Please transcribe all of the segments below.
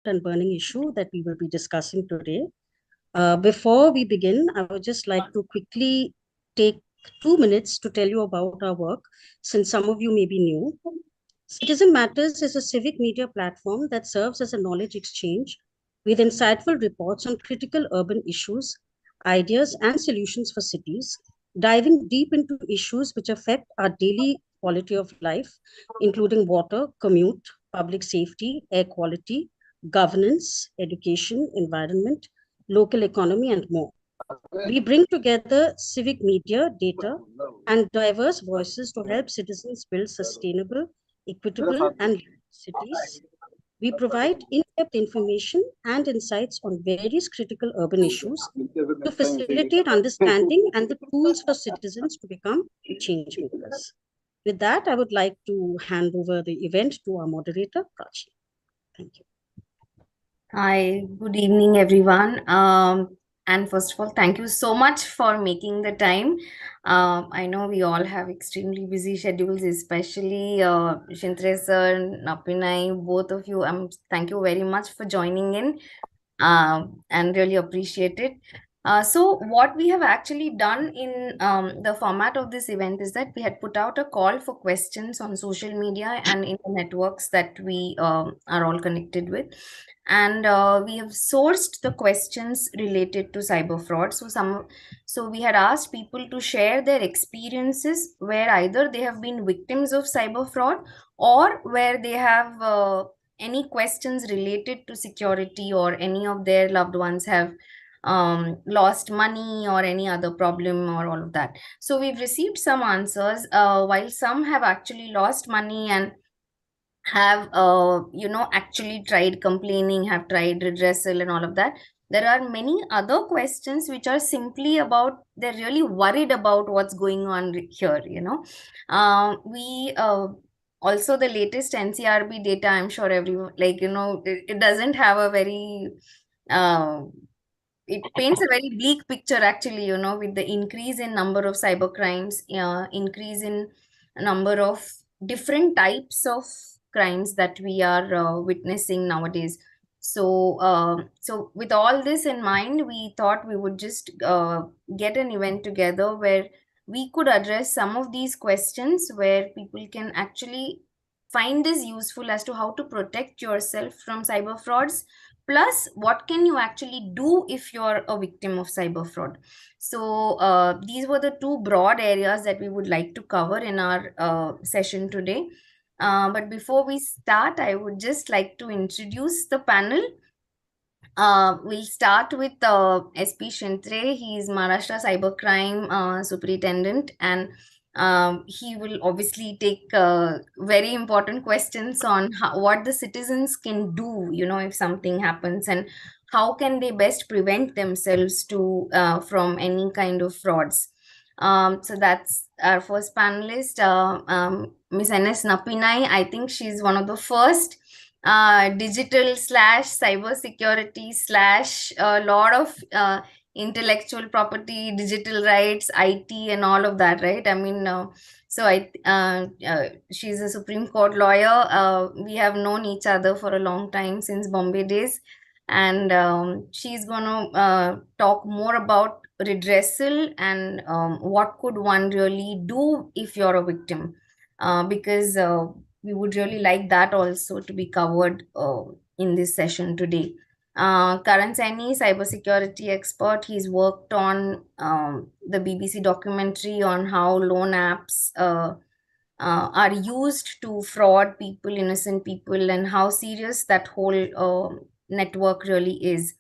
and burning issue that we will be discussing today. Before we begin, I would just like to quickly take 2 minutes to tell you about our work, since some of you may be new. Citizen Matters is a civic media platform that serves as a knowledge exchange with insightful reports on critical urban issues, ideas, and solutions for cities, diving deep into issues which affect our daily quality of life, including water, commute, public safety, air quality, governance, education, environment, local economy, and more. We bring together civic media, data, and diverse voices to help citizens build sustainable, equitable, and livable cities. We provide in depth information and insights on various critical urban issues to facilitate understanding and the tools for citizens to become change makers. With that, I would like to hand over the event to our moderator, Prachi. Thank you. Hi, good evening, everyone. And first of all, thank you so much for making the time. I know we all have extremely busy schedules, especially Shintre sir, Napinai, both of you. Thank you very much for joining in and really appreciate it. So what we have actually done in the format of this event is that we had put out a call for questions on social media and in the networks that we are all connected with. And we have sourced the questions related to cyber fraud. So we had asked people to share their experiences where either they have been victims of cyber fraud or where they have any questions related to security or any of their loved ones have lost money or any other problem or all of that. So we've received some answers, while some have actually lost money and have actually tried complaining, have tried redressal and all of that. There are many other questions which are simply about they're really worried about what's going on here. We also the latest NCRB data, I'm sure everyone it doesn't have a very it paints a very bleak picture actually, with the increase in number of cyber crimes, increase in number of different types of crimes that we are witnessing nowadays. So with all this in mind, we thought we would just get an event together where we could address some of these questions, where people can actually find this useful as to how to protect yourself from cyber frauds, plus what can you actually do if you're a victim of cyber fraud. So these were the two broad areas that we would like to cover in our session today. But before we start, I would just like to introduce the panel. We'll start with SP Shintre. He is Maharashtra Cybercrime Superintendent, and he will obviously take very important questions on what the citizens can do, if something happens, and how can they best prevent themselves from any kind of frauds. So that's our first panelist, Ms. NS Napinai. I think she's one of the first digital slash cyber security slash a lot of intellectual property, digital rights, IT, and all of that, right? I mean, she's a Supreme Court lawyer. We have known each other for a long time, since Bombay days, and she's going to talk more about redressal and what could one really do if you're a victim, because we would really like that also to be covered in this session today. Karan Saini, cybersecurity expert, he's worked on the BBC documentary on how loan apps are used to fraud people, innocent people, and how serious that whole network really is.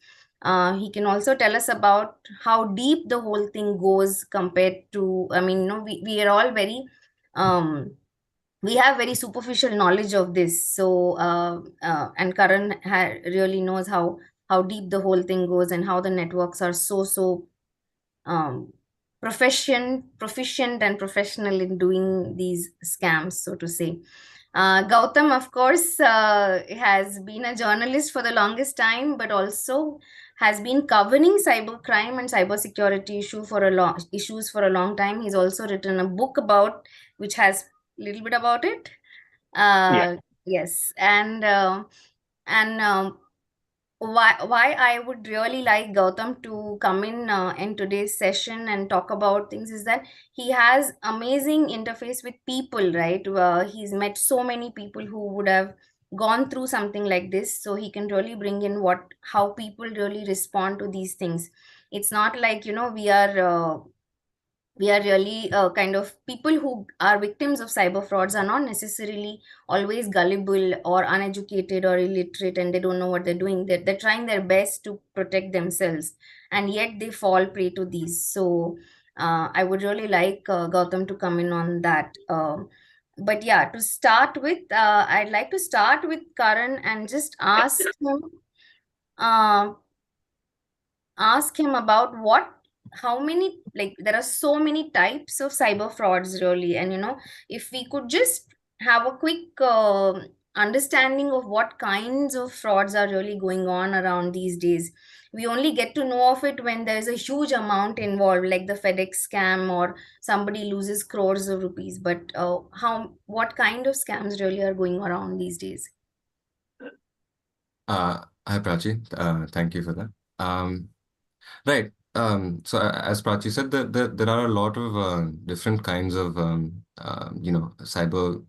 He can also tell us about how deep the whole thing goes compared to, I mean, we are all very we have very superficial knowledge of this. So and Karan really knows how deep the whole thing goes and how the networks are so proficient and professional in doing these scams, so to say. Gautam, of course, has been a journalist for the longest time, but also has been covering cybercrime and cybersecurity issues for a long time. He's also written a book about, which has a little bit about it. Yeah. Yes, and why I would really like Gautam to come in today's session and talk about things is that he has amazing interface with people, right? He's met so many people who would have gone through something like this, so he can really bring in how people really respond to these things. It's not like, we are really kind of people who are victims of cyber frauds are not necessarily always gullible or uneducated or illiterate, and they don't know what they're doing. They're trying their best to protect themselves, and yet they fall prey to these. So I would really like Gautam to come in on that. But yeah, to start with, I'd like to start with Karan and just uh, ask him about how many, like, there are so many types of cyber frauds really, and if we could just have a quick understanding of what kinds of frauds are really going on around these days. We only get to know of it when there's a huge amount involved, like the FedEx scam, or somebody loses crores of rupees. But what kind of scams really are going around these days? Hi, Prachi. Thank you for that. Right. So as Prachi said, there are a lot of different kinds of cyber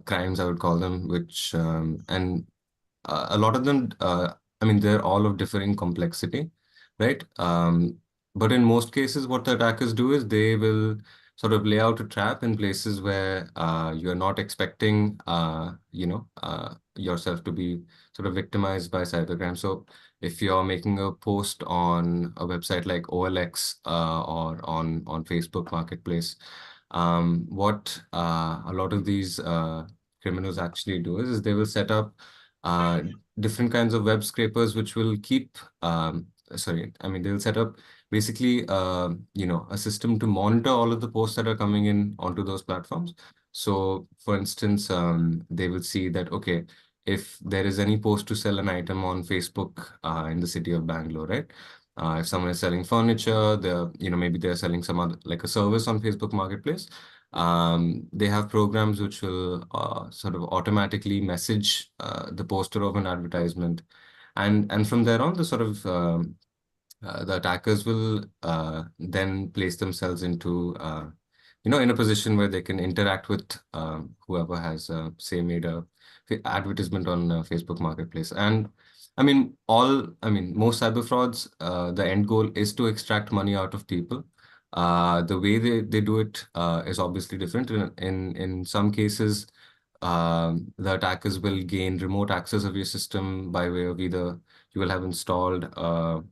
crimes, I would call them, which and a lot of them, I mean, they're all of differing complexity, right? But in most cases, what the attackers do is they will sort of lay out a trap in places where you're not expecting, yourself to be sort of victimized by cybercrime. So if you're making a post on a website like OLX or on Facebook Marketplace, what a lot of these criminals actually do is they will set up uh, different kinds of web scrapers which will keep I mean they'll set up basically a system to monitor all of the posts that are coming in onto those platforms. So for instance, they will see that, okay, if there is any post to sell an item on Facebook in the city of Bangalore, right? If someone is selling furniture, maybe they're selling some other, like a service on Facebook Marketplace. They have programs which will sort of automatically message the poster of an advertisement, and from there on, the attackers will then place themselves into in a position where they can interact with whoever has say made a advertisement on Facebook Marketplace. And I mean most cyber frauds, the end goal is to extract money out of people. The way they do it is obviously different. In some cases, the attackers will gain remote access of your system by way of either you will have installed a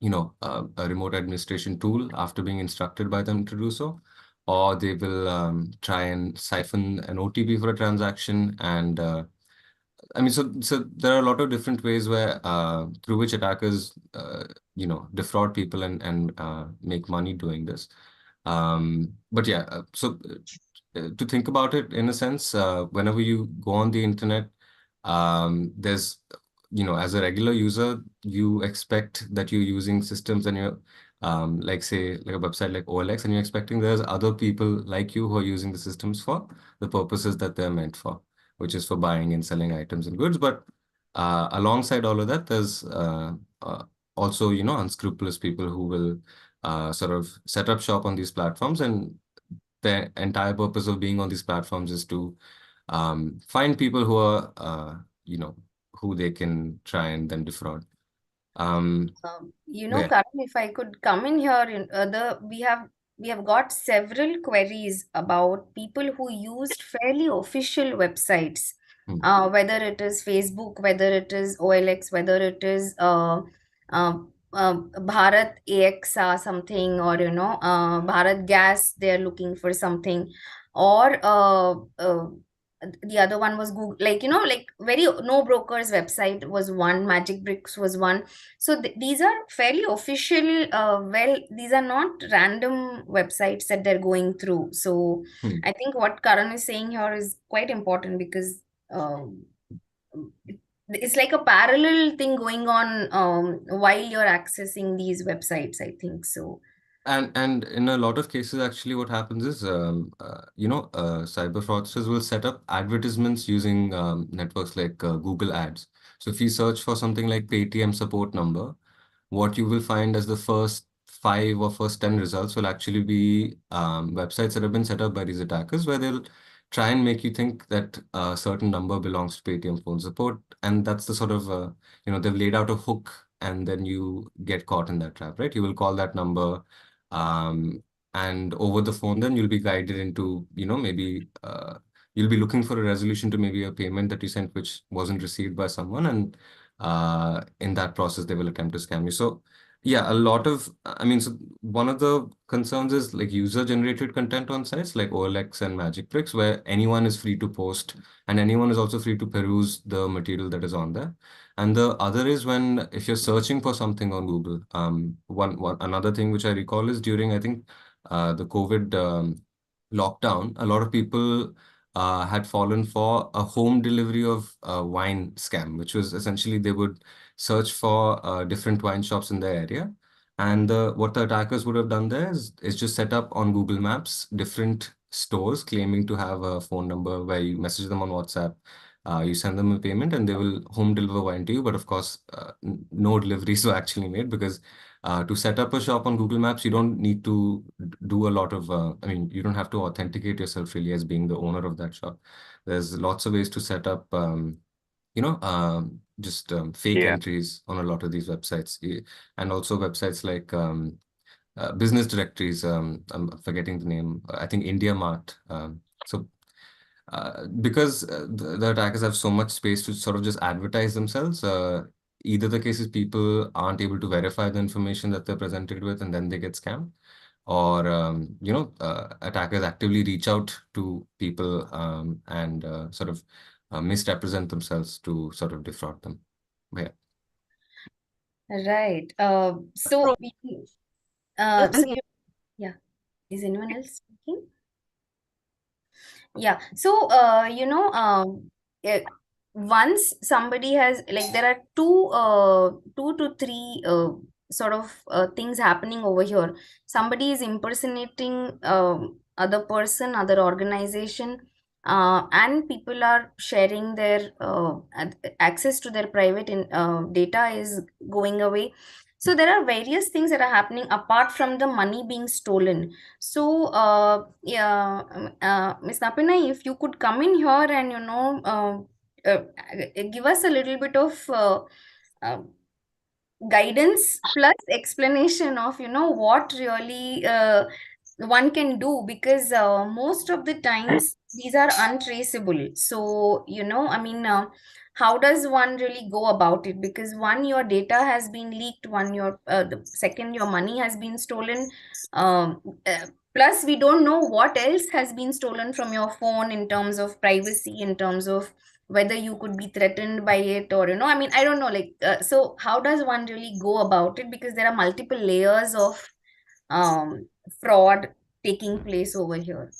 remote administration tool after being instructed by them to do so, or they will try and siphon an OTP for a transaction. And so there are a lot of different ways where through which attackers, defraud people and make money doing this. But yeah, to think about it in a sense, whenever you go on the internet, there's, as a regular user, you expect that you're using systems and you're, like say, like a website like OLX, and you're expecting there's other people like you who are using the systems for the purposes that they're meant for, which is for buying and selling items and goods. But alongside all of that, there's also, unscrupulous people who will sort of set up shop on these platforms, and the entire purpose of being on these platforms is to find people who are, who they can try and then defraud. Yeah. Karan, if I could come in here, we have got several queries about people who used fairly official websites, whether it is Facebook, whether it is OLX, whether it is Bharat AXA something, or Bharat Gas. They are looking for something, or the other one was Google, like very no brokers website was one, Magic Bricks was one. So these are fairly official. These are not random websites that they're going through. So I think what Karan is saying here is quite important, because it's like a parallel thing going on while you're accessing these websites, I think so. And in a lot of cases, actually, what happens is, cyber fraudsters will set up advertisements using networks like Google Ads. So if you search for something like Paytm support number, what you will find as the first 5 or first 10 results will actually be websites that have been set up by these attackers, where they'll try and make you think that a certain number belongs to Paytm phone support. And that's the sort of, they've laid out a hook, and then you get caught in that trap, right? You will call that number, and over the phone, then you'll be guided into, maybe you'll be looking for a resolution to maybe a payment that you sent, which wasn't received by someone. And in that process, they will attempt to scam you. So yeah, a lot of, so one of the concerns is like user-generated content on sites like OLX and Magicbricks, where anyone is free to post and anyone is also free to peruse the material that is on there. And the other is if you're searching for something on Google, another thing which I recall is during, I think, the COVID lockdown, a lot of people had fallen for a home delivery of wine scam, which was essentially they would search for different wine shops in their area. And what the attackers would have done there is just set up on Google Maps different stores claiming to have a phone number where you message them on WhatsApp, you send them a payment, and they will home deliver wine to you. But of course, no deliveries were actually made, because to set up a shop on Google Maps, you don't need to do a lot of, you don't have to authenticate yourself really as being the owner of that shop. There's lots of ways to set up, fake Yeah. entries on a lot of these websites. And also websites like business directories. I'm forgetting the name. I think IndiaMart. Because the attackers have so much space to sort of just advertise themselves, either the case is people aren't able to verify the information that they're presented with, and then they get scammed, or attackers actively reach out to people and sort of misrepresent themselves to sort of defraud them. Yeah. Right. So yeah. Is anyone else speaking? Yeah. So, once somebody has, like, there are two to three sort of things happening over here. Somebody is impersonating other person, other organization, and people are sharing their access to their private data is going away. So there are various things that are happening apart from the money being stolen. So, Ms. Napina, if you could come in here and, give us a little bit of guidance plus explanation of, what really one can do, because most of the times these are untraceable. So, how does one really go about it? Because one, your data has been leaked, the second, your money has been stolen. Plus, we don't know what else has been stolen from your phone in terms of privacy, in terms of whether you could be threatened by it, or, I don't know, like, so how does one really go about it? Because there are multiple layers of fraud taking place over here.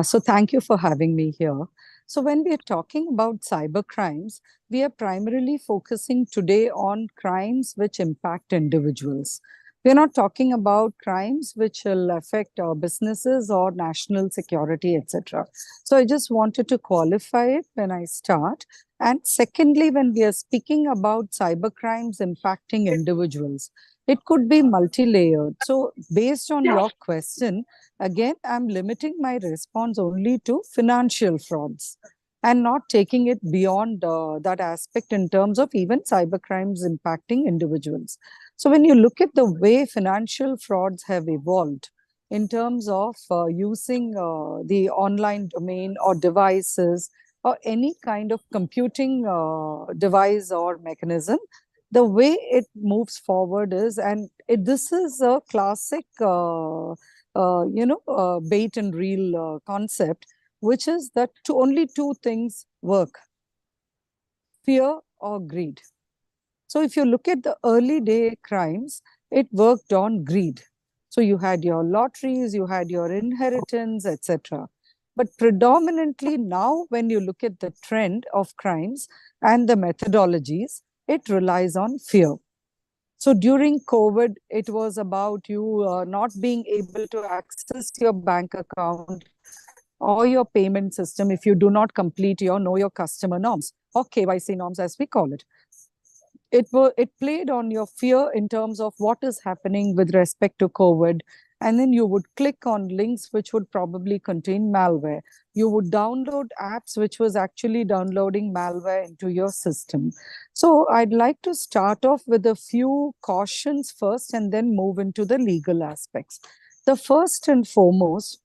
So thank you for having me here. So when we are talking about cyber crimes, we are primarily focusing today on crimes which impact individuals. We're not talking about crimes which will affect our businesses or national security, etc. So I just wanted to qualify it when I start. And secondly, when we are speaking about cyber crimes impacting individuals, it could be multi-layered. So based on your question, again, I'm limiting my response only to financial frauds and not taking it beyond that aspect in terms of even cyber crimes impacting individuals. So when you look at the way financial frauds have evolved in terms of using the online domain or devices or any kind of computing device or mechanism, the way it moves forward is, and this is a classic, bait and reel concept, which is that only two things work: fear or greed. So if you look at the early day crimes, it worked on greed. So you had your lotteries, you had your inheritance, etc. But predominantly now, when you look at the trend of crimes and the methodologies, it relies on fear. So during COVID, it was about you not being able to access your bank account or your payment system if you do not complete your know your customer norms. or KYC norms as we call it. It played on your fear in terms of what is happening with respect to COVID. And then you would click on links which would probably contain malware. You would download apps which was actually downloading malware into your system. So I'd like to start off with a few cautions first and then move into the legal aspects. The first and foremost,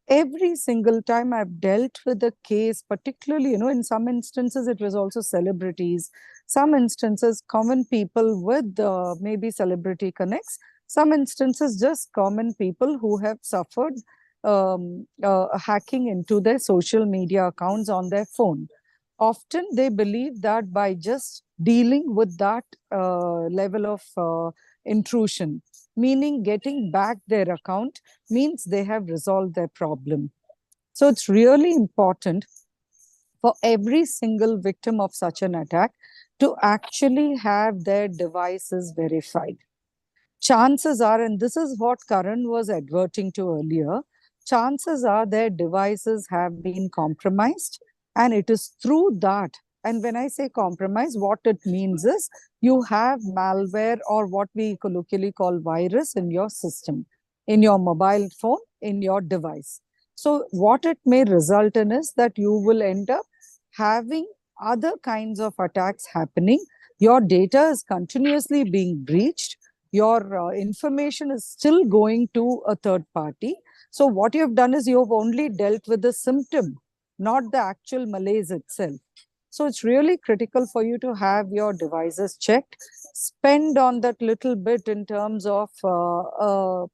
every single time I've dealt with a case, particularly, in some instances, it was also celebrities, some instances, common people with maybe celebrity connects, some instances, just common people who have suffered hacking into their social media accounts on their phone. Often they believe that by just dealing with that level of intrusion, meaning getting back their account, means they have resolved their problem. So it's really important for every single victim of such an attack to actually have their devices verified. Chances are, and this is what Karan was adverting to earlier, chances are their devices have been compromised, and it is through that. And when I say compromise, what it means is you have malware, or what we colloquially call virus, in your system, in your mobile phone, in your device. So what it may result in is that you will end up having other kinds of attacks happening. Your data is continuously being breached. Your information is still going to a third party. So what you have done is you have only dealt with the symptom, not the actual malaise itself. So it's really critical for you to have your devices checked. Spend on that little bit in terms of, a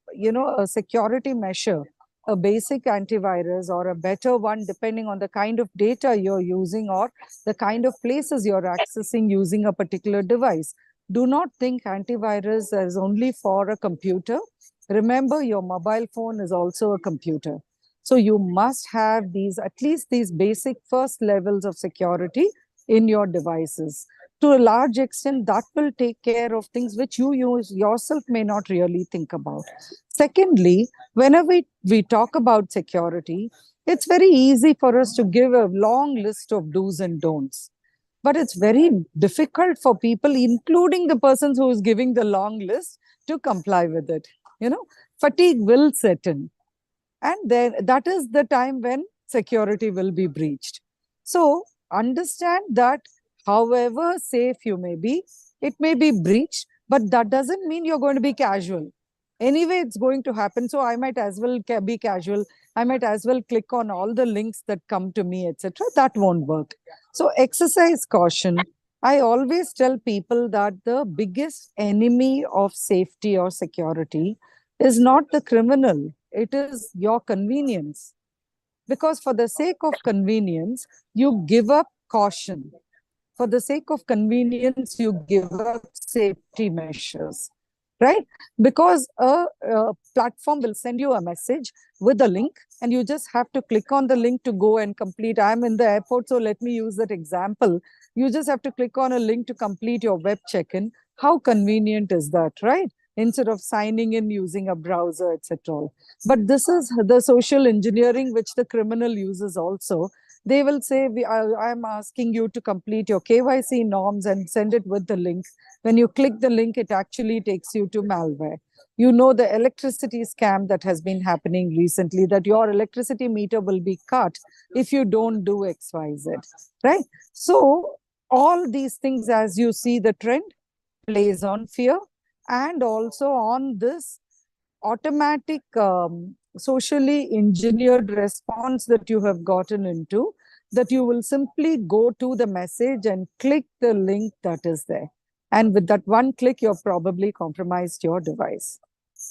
security measure, a basic antivirus or a better one, depending on the kind of data you're using or the kind of places you're accessing using a particular device. Do not think antivirus is only for a computer. Remember, your mobile phone is also a computer. So you must have at least these basic first levels of security in your devices. To a large extent, that will take care of things which you yourself may not really think about. Secondly, whenever we talk about security, it's very easy for us to give a long list of do's and don'ts. But it's very difficult for people, including the persons who is giving the long list, to comply with it. Fatigue will set in. And then that is the time when security will be breached. So understand that however safe you may be, it may be breached, but that doesn't mean you're going to be casual. Anyway, it's going to happen. So I might as well be casual. I might as well click on all the links that come to me, etc. That won't work. So exercise caution. I always tell people that the biggest enemy of safety or security is not the criminal. It is your convenience. Because for the sake of convenience, you give up caution. For the sake of convenience, you give up safety measures, right? Because a platform will send you a message with a link, and you just have to click on the link to go and complete. I'm in the airport, so let me use that example. You just have to click on a link to complete your web check-in. How convenient is that, right? Instead of signing in using a browser, etc. But this is the social engineering which the criminal uses also. They will say, I'm asking you to complete your KYC norms and send it with the link. When you click the link, it actually takes you to malware. The electricity scam that has been happening recently, that your electricity meter will be cut if you don't do XYZ, right? So all these things, as you see, the trend plays on fear and also on this automatic socially engineered response that you have gotten into, that you will simply go to the message and click the link that is there. And with that one click, you've probably compromised your device.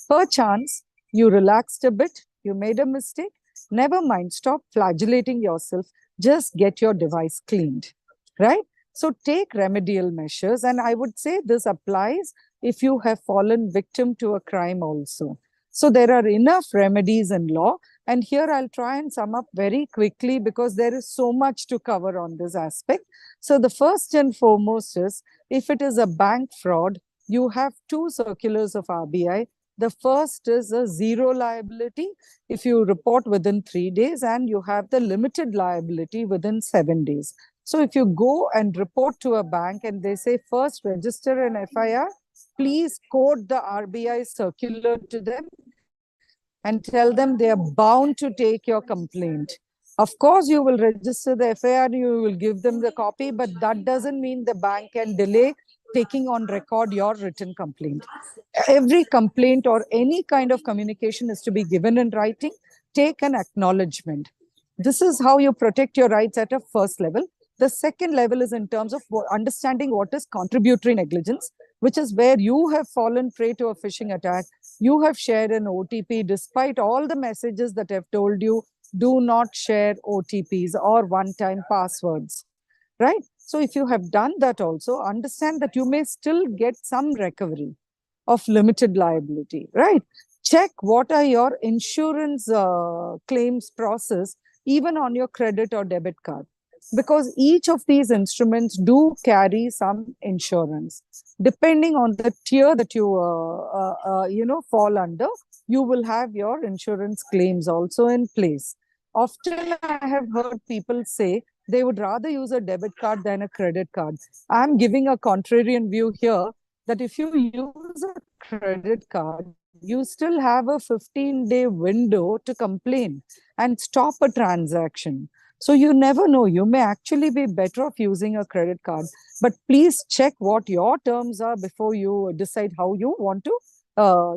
Perchance, you relaxed a bit, you made a mistake. Never mind, stop flagellating yourself. Just get your device cleaned, right? So take remedial measures. And I would say this applies if you have fallen victim to a crime also. So there are enough remedies in law. And here I'll try and sum up very quickly because there is so much to cover on this aspect. So the first and foremost is, if it is a bank fraud, you have two circulars of RBI. The first is a zero liability if you report within 3 days, and you have the limited liability within 7 days. So if you go and report to a bank and they say, first register an FIR, please quote the RBI circular to them and tell them they are bound to take your complaint. Of course, you will register the FIR, you will give them the copy, but that doesn't mean the bank can delay taking on record your written complaint. Every complaint or any kind of communication is to be given in writing. Take an acknowledgement. This is how you protect your rights at a first level. The second level is in terms of understanding what is contributory negligence, which is where you have fallen prey to a phishing attack. You have shared an OTP despite all the messages that have told you, do not share OTPs or one-time passwords, right? So if you have done that also, understand that you may still get some recovery of limited liability, right? Check what are your insurance claims process, even on your credit or debit card, because each of these instruments do carry some insurance. Depending on the tier that you fall under, you will have your insurance claims also in place. Often I have heard people say they would rather use a debit card than a credit card. I'm giving a contrarian view here, that if you use a credit card, you still have a 15-day window to complain and stop a transaction. So you never know, you may actually be better off using a credit card. But please check what your terms are before you decide how you want to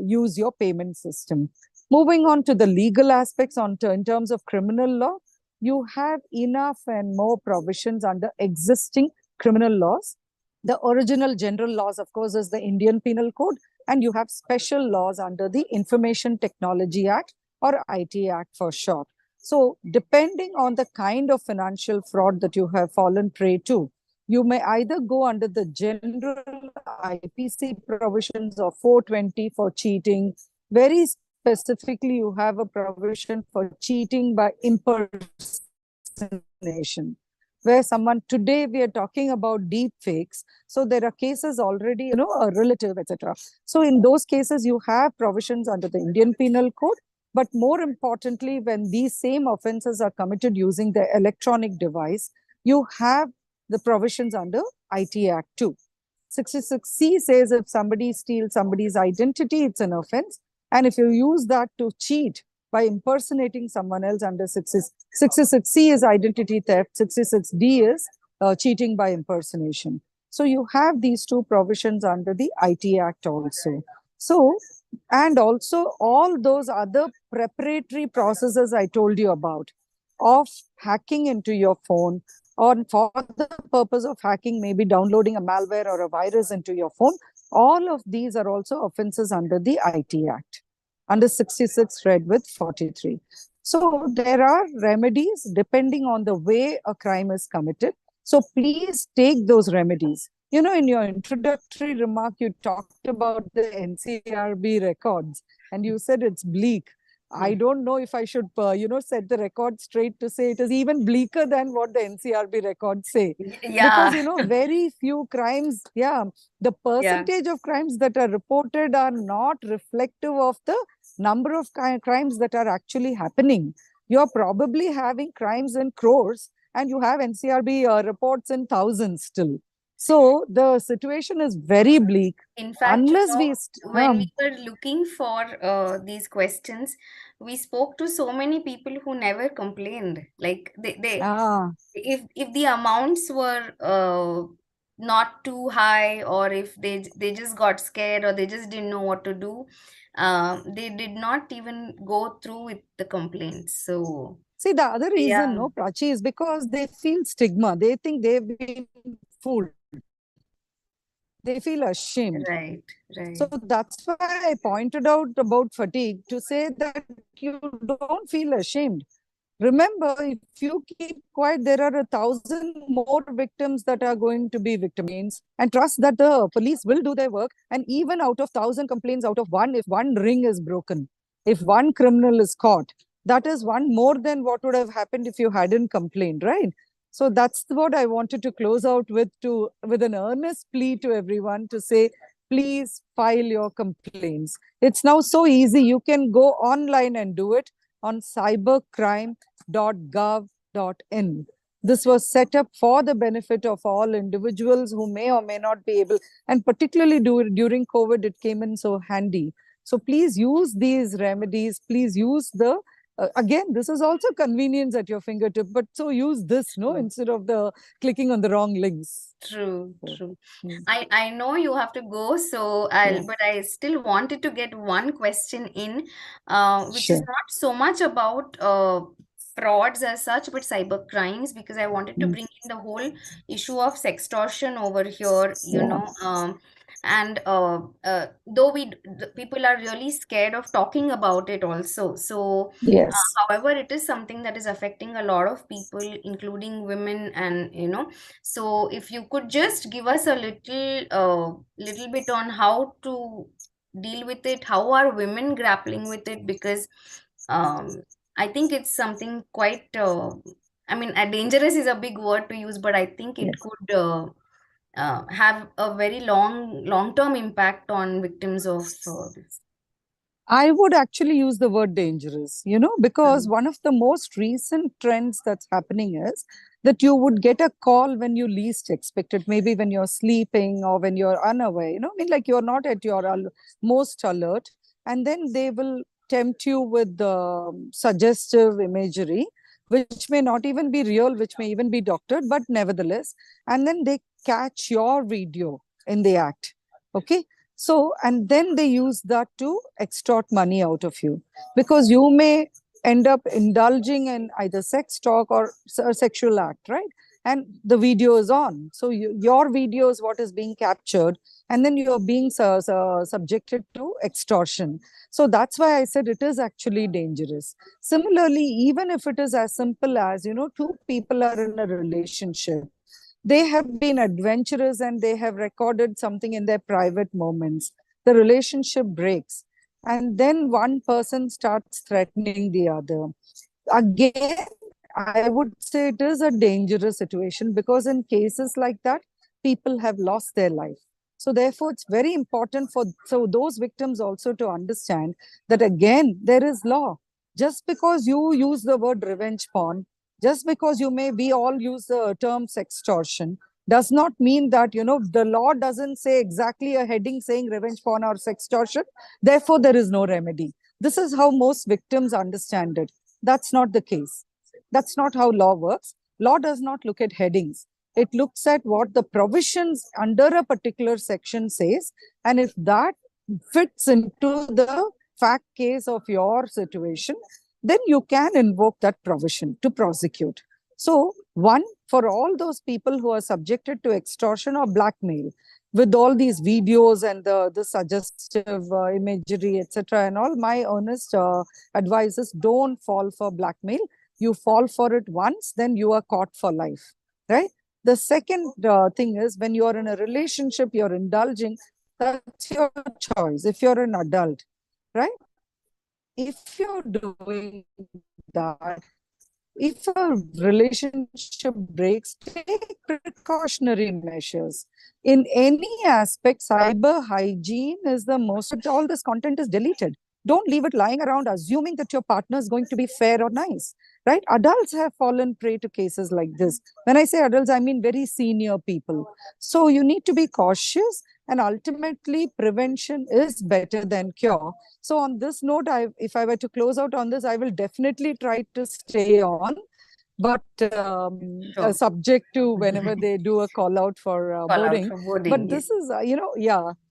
use your payment system. Moving on to the legal aspects in terms of criminal law, you have enough and more provisions under existing criminal laws. The original general laws, of course, is the Indian Penal Code, and you have special laws under the Information Technology Act, or IT Act for short. So depending on the kind of financial fraud that you have fallen prey to, you may either go under the general IPC provisions of 420 for cheating. Very specifically, you have a provision for cheating by impersonation, where someone, today we are talking about deep fakes. So there are cases already, a relative, etc. So in those cases, you have provisions under the Indian Penal Code. But more importantly, when these same offenses are committed using the electronic device, you have the provisions under IT Act 2. 66C says if somebody steals somebody's identity, it's an offense. And if you use that to cheat by impersonating someone else, under 66C is identity theft, 66D is cheating by impersonation. So you have these two provisions under the IT Act also. So, and also all those other preparatory processes I told you about, of hacking into your phone, or for the purpose of hacking, maybe downloading a malware or a virus into your phone, all of these are also offenses under the IT Act, under 66 read with 43. So there are remedies depending on the way a crime is committed. So please take those remedies. In your introductory remark, you talked about the NCRB records and you said it's bleak. I don't know if I should, set the record straight to say it is even bleaker than what the NCRB records say. Yeah. Because, very few crimes, the percentage of crimes that are reported are not reflective of the number of crimes that are actually happening. You're probably having crimes in crores and you have NCRB reports in thousands still. So the situation is very bleak. In fact, unless when we were looking for these questions, we spoke to so many people who never complained. Like if the amounts were not too high, or if they just got scared, or they just didn't know what to do, they did not even go through with the complaints. So see, the other reason, Prachi, is because they feel stigma. They think they've been fooled. They feel ashamed. Right. So that's why I pointed out about fatigue, to say that you don't feel ashamed. Remember, if you keep quiet, there are 1,000 more victims that are going to be victims, and trust that the police will do their work. And even out of 1,000 complaints, out of one, if one ring is broken, if one criminal is caught, that is one more than what would have happened if you hadn't complained, right? So that's what I wanted to close out with an earnest plea to everyone to say, please file your complaints. It's now so easy. You can go online and do it on cybercrime.gov.in. This was set up for the benefit of all individuals who may or may not be able, and particularly during COVID, it came in so handy. So please use these remedies. Please use the, again, this is also convenience at your fingertip, but so use this, no, True. instead of the clicking on the wrong links. True, So, true. mm, I know you have to go, so yeah, but I still wanted to get one question in, which is sure. not so much about frauds as such, but cyber crimes, because I wanted to Mm, bring in the whole issue of sextortion over here, yeah, and though people are really scared of talking about it also. So, yes. however, it is something that is affecting a lot of people, including women, and so if you could just give us a little bit on how to deal with it, how are women grappling with it? Because um, I think it's something quite, I mean, dangerous is a big word to use, but I think it Yes. could have a very long-term impact on victims of this. I would actually use the word dangerous, because Mm. one of the most recent trends that's happening is that you would get a call when you least expect it, maybe when you're sleeping or when you're unaware, I mean, like you're not at your most alert. And then they will tempt you with the suggestive imagery, which may not even be real, which may even be doctored, but nevertheless. And then they catch your video in the act. Okay. So, and then they use that to extort money out of you, because you may end up indulging in either sex talk or a sexual act, right? And the video is on. So your video is what is being captured, and then you're being subjected to extortion. So that's why I said it is actually dangerous. Similarly, even if it is as simple as, two people are in a relationship, they have been adventurous and they have recorded something in their private moments. The relationship breaks. And then one person starts threatening the other. Again, I would say it is a dangerous situation, because in cases like that, people have lost their life. So therefore, it's very important for those victims also to understand that, again, there is law. Just because you use the word revenge porn, just because you may be all use the term sextortion, does not mean that, the law doesn't say exactly a heading saying revenge porn or sextortion. Therefore, there is no remedy. This is how most victims understand it. That's not the case. That's not how law works. Law does not look at headings. It looks at what the provisions under a particular section says. And if that fits into the fact case of your situation, then you can invoke that provision to prosecute. So, one, for all those people who are subjected to extortion or blackmail, with all these videos and the suggestive imagery, etc., and all, my earnest advice is don't fall for blackmail. You fall for it once, then you are caught for life, right? The second thing is, when you are in a relationship, you're indulging, that's your choice. If you're an adult, right? If you're doing that, if a relationship breaks, take precautionary measures. In any aspect, cyber hygiene is the most. All this content is deleted. Don't leave it lying around assuming that your partner is going to be fair or nice, right? Adults have fallen prey to cases like this. When I say adults, I mean very senior people. So you need to be cautious, and ultimately prevention is better than cure. So on this note, if I were to close out on this, I will definitely try to stay on, but Sure. subject to whenever they do a call out for Call out boarding. for voting, But yes. this is,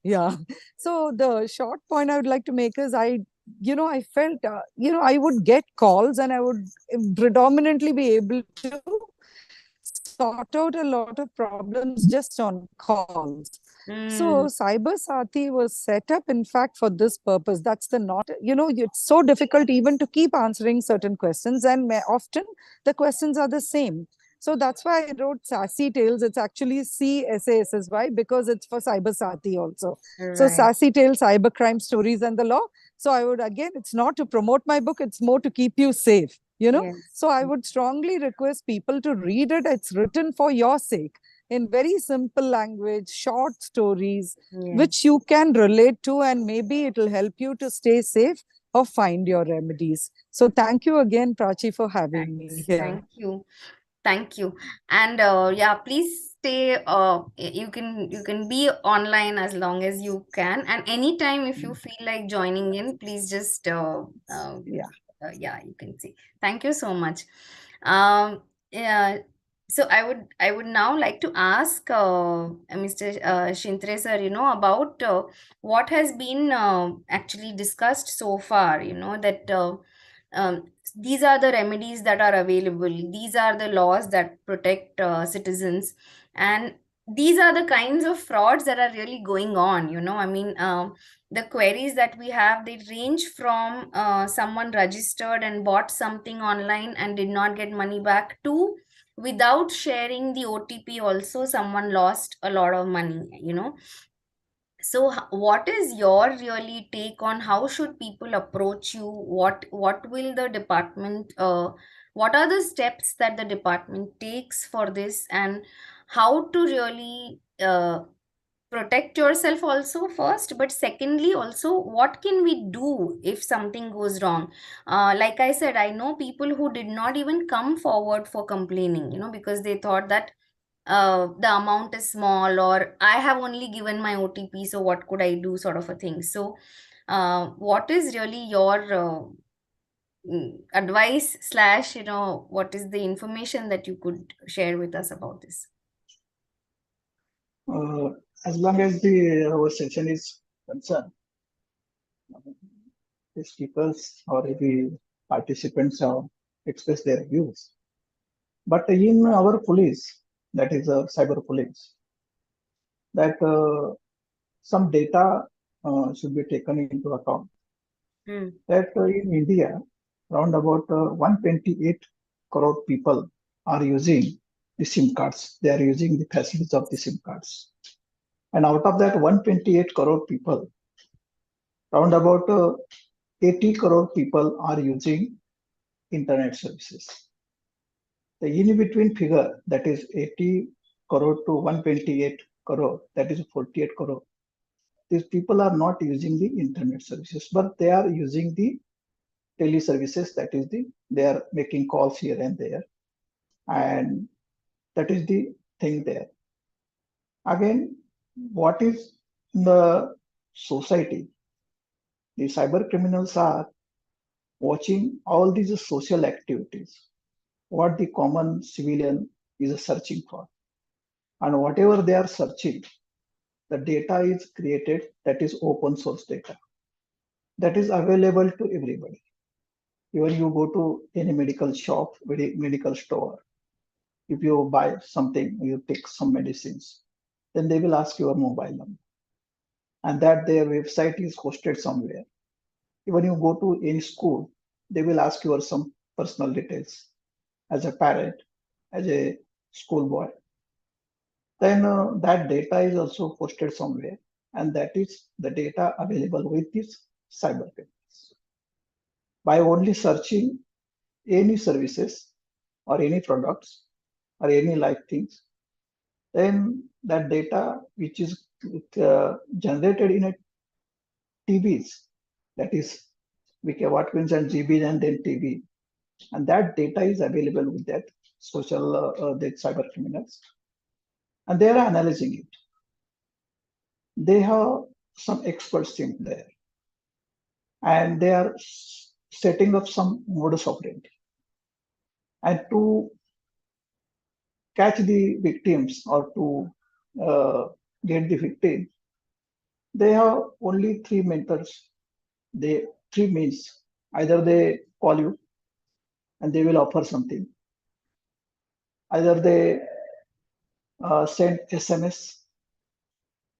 yeah. So the short point I would like to make is I felt, I would get calls and I would predominantly be able to sort out a lot of problems just on calls. So Cyber Sati was set up, in fact, for this purpose. That's the not, it's so difficult even to keep answering certain questions, and often the questions are the same. So that's why I wrote Sassy Tales. It's actually CSASSY, because it's for Cyber Sati also. So Right. Sassy Tales, Cybercrime Stories and the Law. So I would, again, it's not to promote my book, it's more to keep you safe, Yes. So I would strongly request people to read it. It's written for your sake in very simple language, short stories, Yes. which you can relate to, and maybe it will help you to stay safe or find your remedies. So thank you again, Prachi, for having me here. Thank you. Thank you. And yeah, please stay. You can be online as long as you can. And anytime if you feel like joining in, please just Yeah. yeah, you can see. Thank you so much. Yeah. So I would now like to ask Mr. Shintre sir, about what has been actually discussed so far. That these are the remedies that are available. These are the laws that protect citizens, and these are the kinds of frauds that are really going on. I mean, the queries that we have, they range from someone registered and bought something online and did not get money back, to without sharing the OTP also someone lost a lot of money. So what is your really take on how should people approach you? What will the department what are the steps that the department takes for this, and how to really protect yourself also first, but secondly also what can we do if something goes wrong? Like I said, I know people who did not even come forward for complaining, because they thought that the amount is small, or I have only given my OTP, so what could I do, sort of a thing. So what is really your advice slash, what is the information that you could share with us about this? As long as our session is concerned, the speakers or the participants have expressed their views. But in our police, that is cyber police, that some data should be taken into account. That in India, around about 128 crore people are using the SIM cards. They are using the facilities of the SIM cards. And out of that 128 crore people, around about 80 crore people are using internet services. The in-between figure, that is 80 crore to 128 crore, that is 48 crore. These people are not using the internet services, but they are using the tele services. That is they are making calls here and there. And that is the thing there. Again, what is in the society? The cyber criminals are watching all these social activities, what the common civilian is searching for. And whatever they are searching, the data is created, that is open source data. That is available to everybody. Even you go to any medical shop, medical store, if you buy something, you take some medicines, then they will ask your mobile number. And that their website is hosted somewhere. Even you go to any school, they will ask you some personal details as a parent, as a schoolboy. Then that data is also posted somewhere, and that is the data available with these cyber criminals. By only searching any services or any products or any life things, then that data which is generated in a TBs, that is what means and GB and then TB, and that data is available with that the cyber criminals, and they are analyzing it. They have some experts in there, and they are setting up some modus operandi. And to catch the victims or to get the victim, they have only three methods. Three means: either they call you and they will offer something, either they send SMS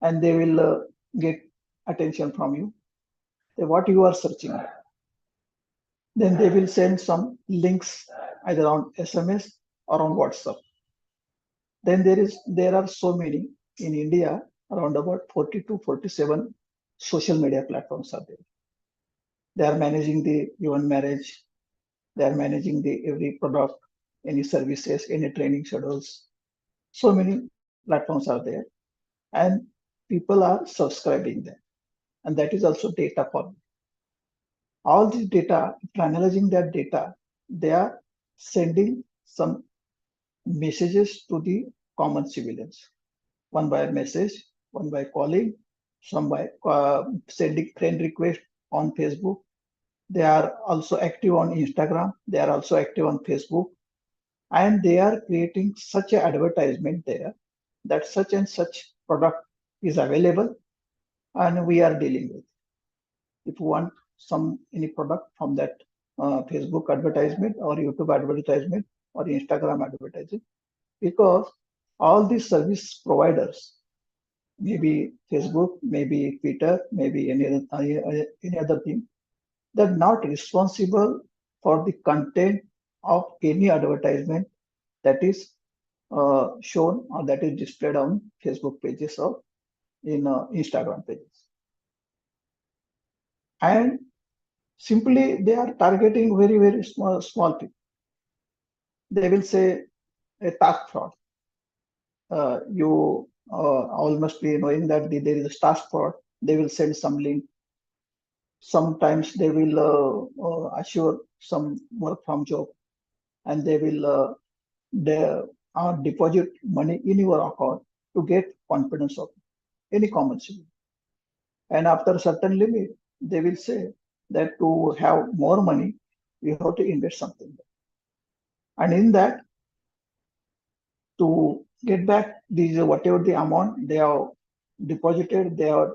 and they will get attention from you, what you are searching. Then they will send some links either on SMS or on WhatsApp. Then there are so many in India, around about 40 to 47 social media platforms are there. They are managing the even marriage. They are managing the every product, any services, any training schedules. So many platforms are there, and people are subscribing them, and that is also data for them. All this data, after analyzing that data, they are sending some messages to the common civilians, one by message, one by calling, some by sending friend request on Facebook. They are also active on Instagram. They are also active on Facebook. And they are creating such an advertisement there that such and such product is available and we are dealing with. If you want any product from that Facebook advertisement or YouTube advertisement or Instagram advertising, because all these service providers, maybe Facebook, maybe Twitter, maybe any other thing, they're not responsible for the content of any advertisement that is shown or that is displayed on Facebook pages or in Instagram pages. And simply they are targeting very, very small people. They will say a task fraud. You all must be knowing that there is a task fraud. They will send some link. Sometimes they will assure some work from job, and they will deposit money in your account to get confidence of any common civilian. And after a certain limit, they will say that to have more money, you have to invest something. And in that, to get back these whatever the amount they have deposited, they have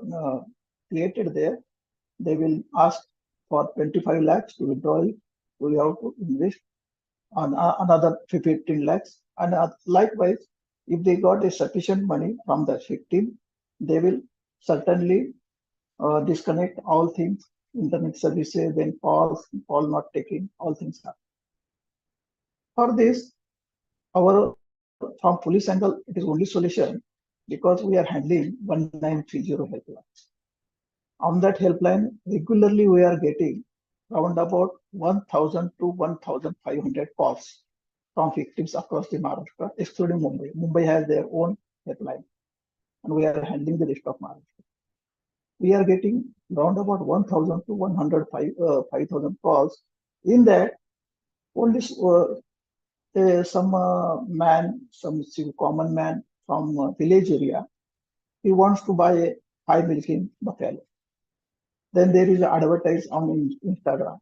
created there, they will ask for 25 lakhs to withdraw it. We have to invest on another 15 lakhs. And likewise, if they got a sufficient money from the victim, they will certainly disconnect all things, internet services, then call not taking, all things happen. For this, from police angle, it is only solution because we are handling 1930 helpline. On that helpline, regularly we are getting around about 1,000 to 1,500 calls from victims across the Maharashtra, excluding Mumbai. Mumbai has their own helpline, and we are handling the rest of Maharashtra. We are getting around about 1,000 to 5,000 calls. In that, only some man, some common man from village area, he wants to buy 5 milk in buffalo. Then there is advertise on Instagram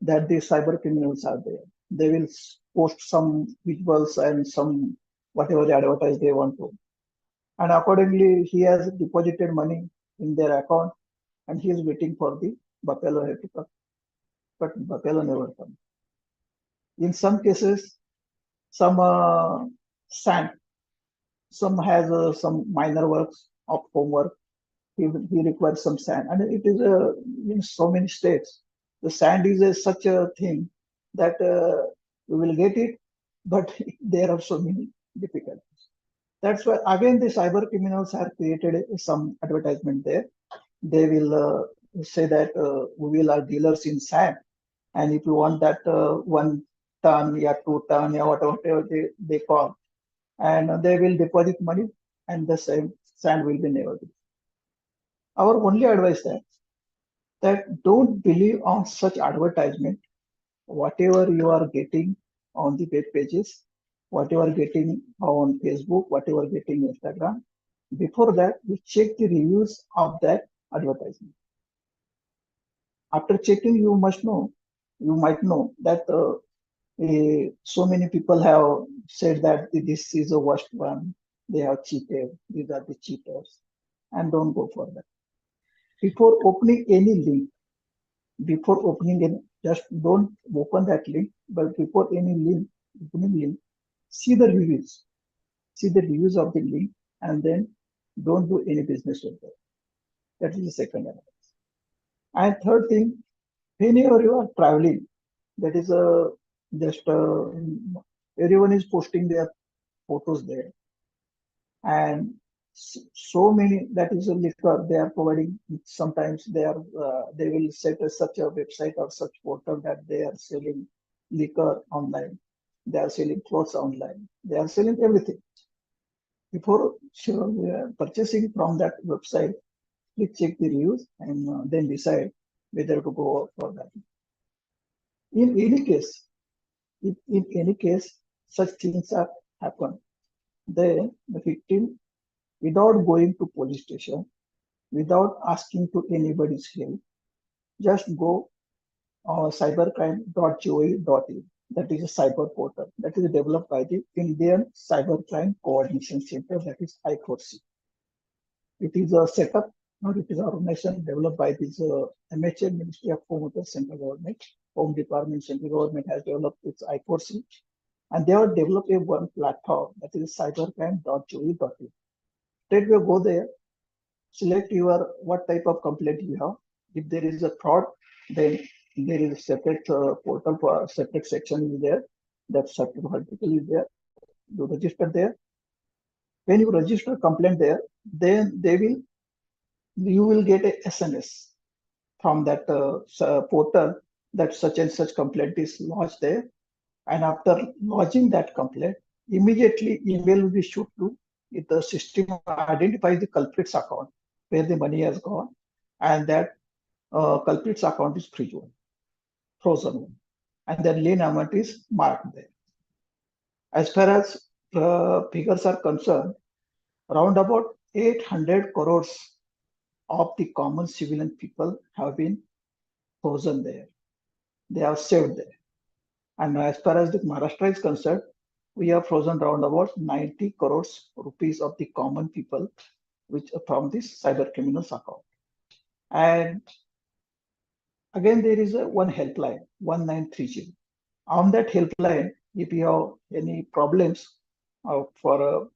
that the cyber criminals are there. They will post some visuals and some whatever they advertise they want to. And accordingly, he has deposited money in their account and he is waiting for the buffalo to come. But buffalo never comes. In some cases, some sand, some has some minor works of homework. He requires some sand, and it is in so many states. The sand is such a thing that we will get it, but there are so many difficulties. That's why again the cyber criminals have created some advertisement there. They will say that we are dealers in sand, and if you want that 1 ton, 2 ton, whatever they call, and they will deposit money, and the same sand will be never. Our only advice that don't believe on such advertisement. Whatever you are getting on the web pages, whatever getting on Facebook, whatever getting Instagram, before that you check the reviews of that advertisement. After checking, you might know that so many people have said that this is the worst one. They have cheated. These are the cheaters, and don't go for that. Before opening any link, just don't open that link, but before opening link, see the reviews of the link, and then don't do any business with that. That is the second advice. And third thing, whenever you are traveling, that is everyone is posting their photos there, and so many, that is a liquor they are providing. Sometimes they will set such a website or such portal that they are selling liquor online, they are selling clothes online, they are selling everything. Before purchasing from that website, please check the reviews and then decide whether to go for that. In any case, such things are happen, then the victim, without going to police station, without asking to anybody's help, just go cybercrime.gov.in. That is a cyber portal that is developed by the Indian Cybercrime Coordination Center, that is I4C. It is a setup, or it is an organization developed by this MHA, Ministry of Home Affairs, Central Government. Home Department, Central Government has developed its I4C, and they have developed a one platform that is cybercrime.gov.in. Straight away go there, select your what type of complaint you have. If there is a fraud, then there is a separate portal for a separate section is there. That separate article is there. You register there. When you register complaint there, then you will get a SMS from that portal that such and such complaint is lodged there. And after lodging that complaint, immediately email will be shoot to if the system identifies the culprit's account where the money has gone, and that culprit's account is frozen, and then lien amount is marked there. As far as figures are concerned, around about 800 crores of the common civilian people have been frozen there. They are saved there. And as far as the Maharashtra is concerned, we have frozen around about 90 crores rupees of the common people, which are from this cyber criminals account. And again, there is one helpline, 1930. On that helpline, if you have any problems for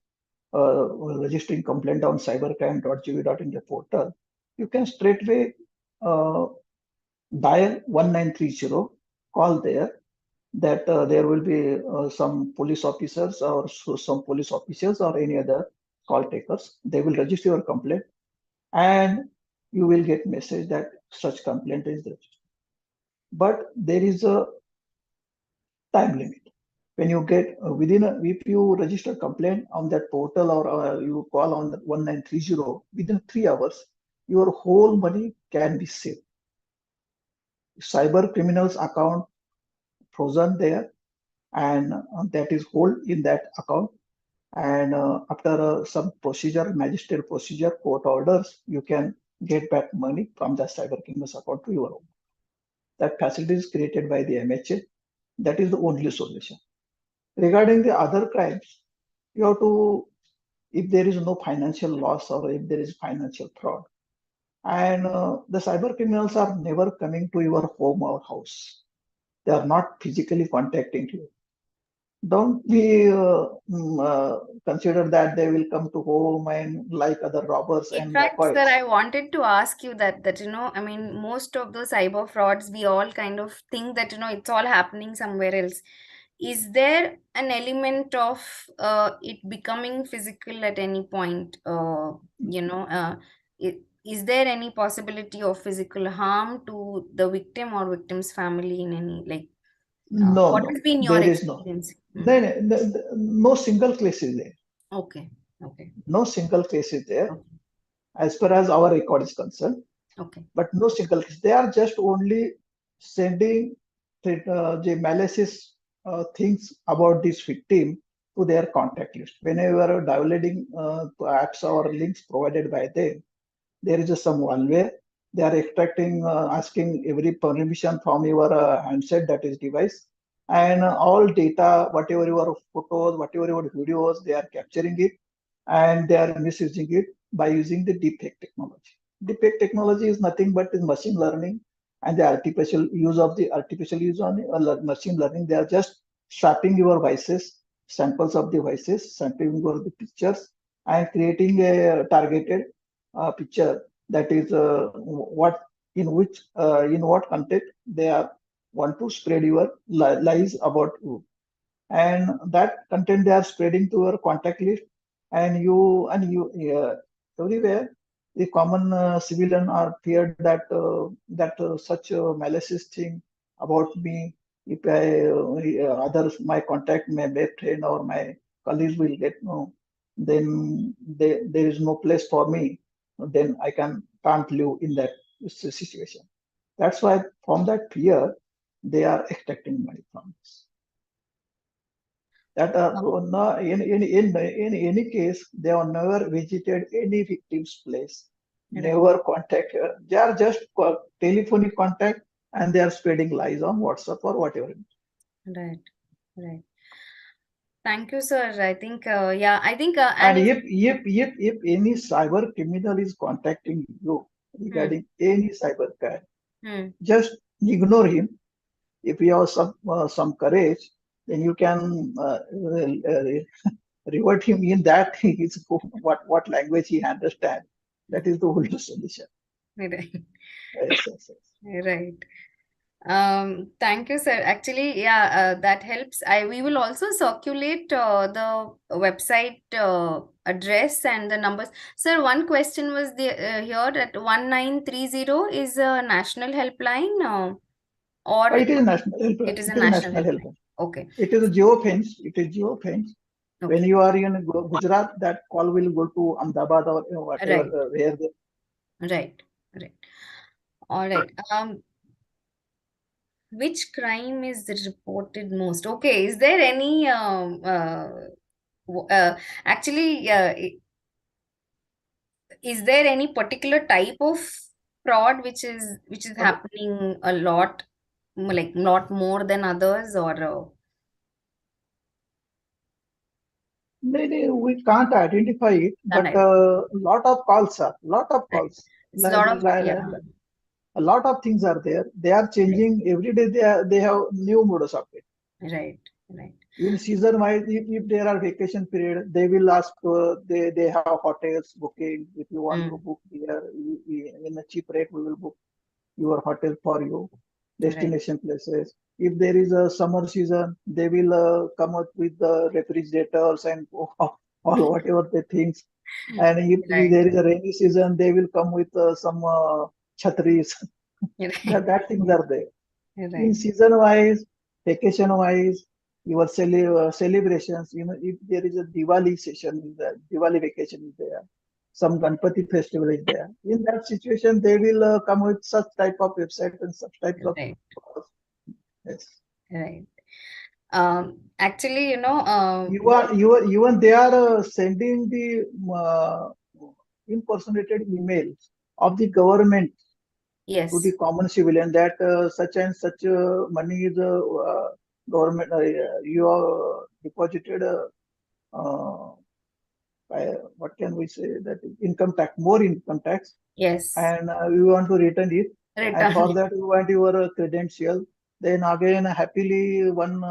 registering complaint on cybercrime.gov.in the portal, you can straightway dial 1930, call there. That there will be some police officers or some police officers or any other call takers. They will register your complaint, and you will get message that such complaint is registered. But there is a time limit. When you get if you register complaint on that portal or you call on 1930, within 3 hours, your whole money can be saved. Cyber criminals account frozen there, and that is hold in that account. And after some procedure, magistrate procedure, court orders, you can get back money from the cyber criminals account to your own. That facility is created by the MHA. That is the only solution. Regarding the other crimes, you have to, if there is no financial loss or if there is financial fraud, and the cyber criminals are never coming to your home or house. They are not physically contacting you. Don't we consider that they will come to home and like other robbers In and fact, dacoits? sir, I wanted to ask you that I mean, most of the cyber frauds, we all kind of think that it's all happening somewhere else. Is there an element of it becoming physical at any point? Is there any possibility of physical harm to the victim or victim's family in any what has been your there is no. experience? Then no single case is there. Okay. No single case is there, Okay. as far as our record is concerned. Okay. But no single case. They are just only sending the malicious things about this victim to their contact list. Whenever downloading apps or links provided by them, there is some malware. They are extracting, asking every permission from your handset, that is device, and all data, whatever your photos, whatever your videos, they are capturing it, and they are misusing it by using the deepfake technology. Deepfake technology is nothing but is machine learning, and the artificial use on machine learning. They are just swapping your voices, samples of the voices, sampling your the pictures, and creating a targeted picture that is in what content they are want to spread your lies about you, and that content they are spreading to your contact list, and you everywhere the common civilian are feared that such a malicious thing about me, if others, my contact, my best friend or my colleagues will get know, then there is no place for me, then I can't live in that situation. That's why from that fear, they are extracting money from this. That no, in any case, they have never visited any victim's place, Right. never contact her. They are just telephonic contact, and they are spreading lies on WhatsApp or whatever. Right. Right. Thank you, sir. I think, yeah, I think, And and if any cyber criminal is contacting you regarding any cyber crime, hmm, just ignore him. If you have some courage, then you can revert him in that his what language he understands. That is the only solution. right. Yes, yes, yes. Right. Thank you, sir. Actually, yeah, that helps. We will also circulate the website address and the numbers. Sir, one question was here that 1930 is a national helpline, or It is a national helpline. it is a It is a national national helpline. helpline. Okay. It is a geofence. It is geofence. When Okay. you are in Gujarat, that call will go to Ahmedabad or whatever Right. where the Right. Right. All right. Which crime is reported most? Okay. Is there any actually, is there any particular type of fraud which is happening a lot, like not more than others, or maybe we can't identify it, can but I? a lot of calls are lot of Right. calls. It's a lot of, yeah. A lot of things are there. They are changing every day. They have new modus operandi. Right. Right. In season wise, if there are vacation period, they will ask. They have hotels booking. If you want to book here in a cheap rate, we will book your hotel for you. Destination places. If there is a summer season, they will come up with the refrigerators and all whatever they things. And if Right. there is a rainy season, they will come with some chhatris. Right. That things are there. In Right. season wise, vacation wise, your celebrations, if there is a Diwali session, the Diwali vacation is there, some Ganpati festival is there. In that situation, they will come with such type of website and such types of. Right. Yes. Right. Actually, Even they are sending the impersonated emails of the government yes. to the common civilian that such and such money is government you are deposited what can we say, that income tax, more income tax, Yes. and you want to return it, and for Return. that you want your credential. Then again happily one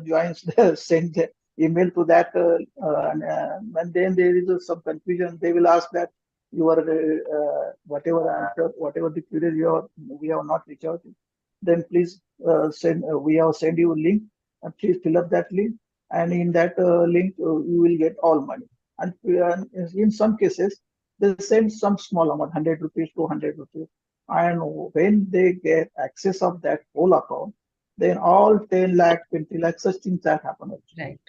joins send the email to that and then there is some confusion. They will ask that your whatever answer, whatever the query we have not reached out, then please send we have sent you a link, and please fill up that link, and in that link you will get all money. And in some cases they send some small amount, 100 rupees, 200 rupees, and when they get access of that whole account, then all 10 lakh, 20 lakh, such things that happen. Right.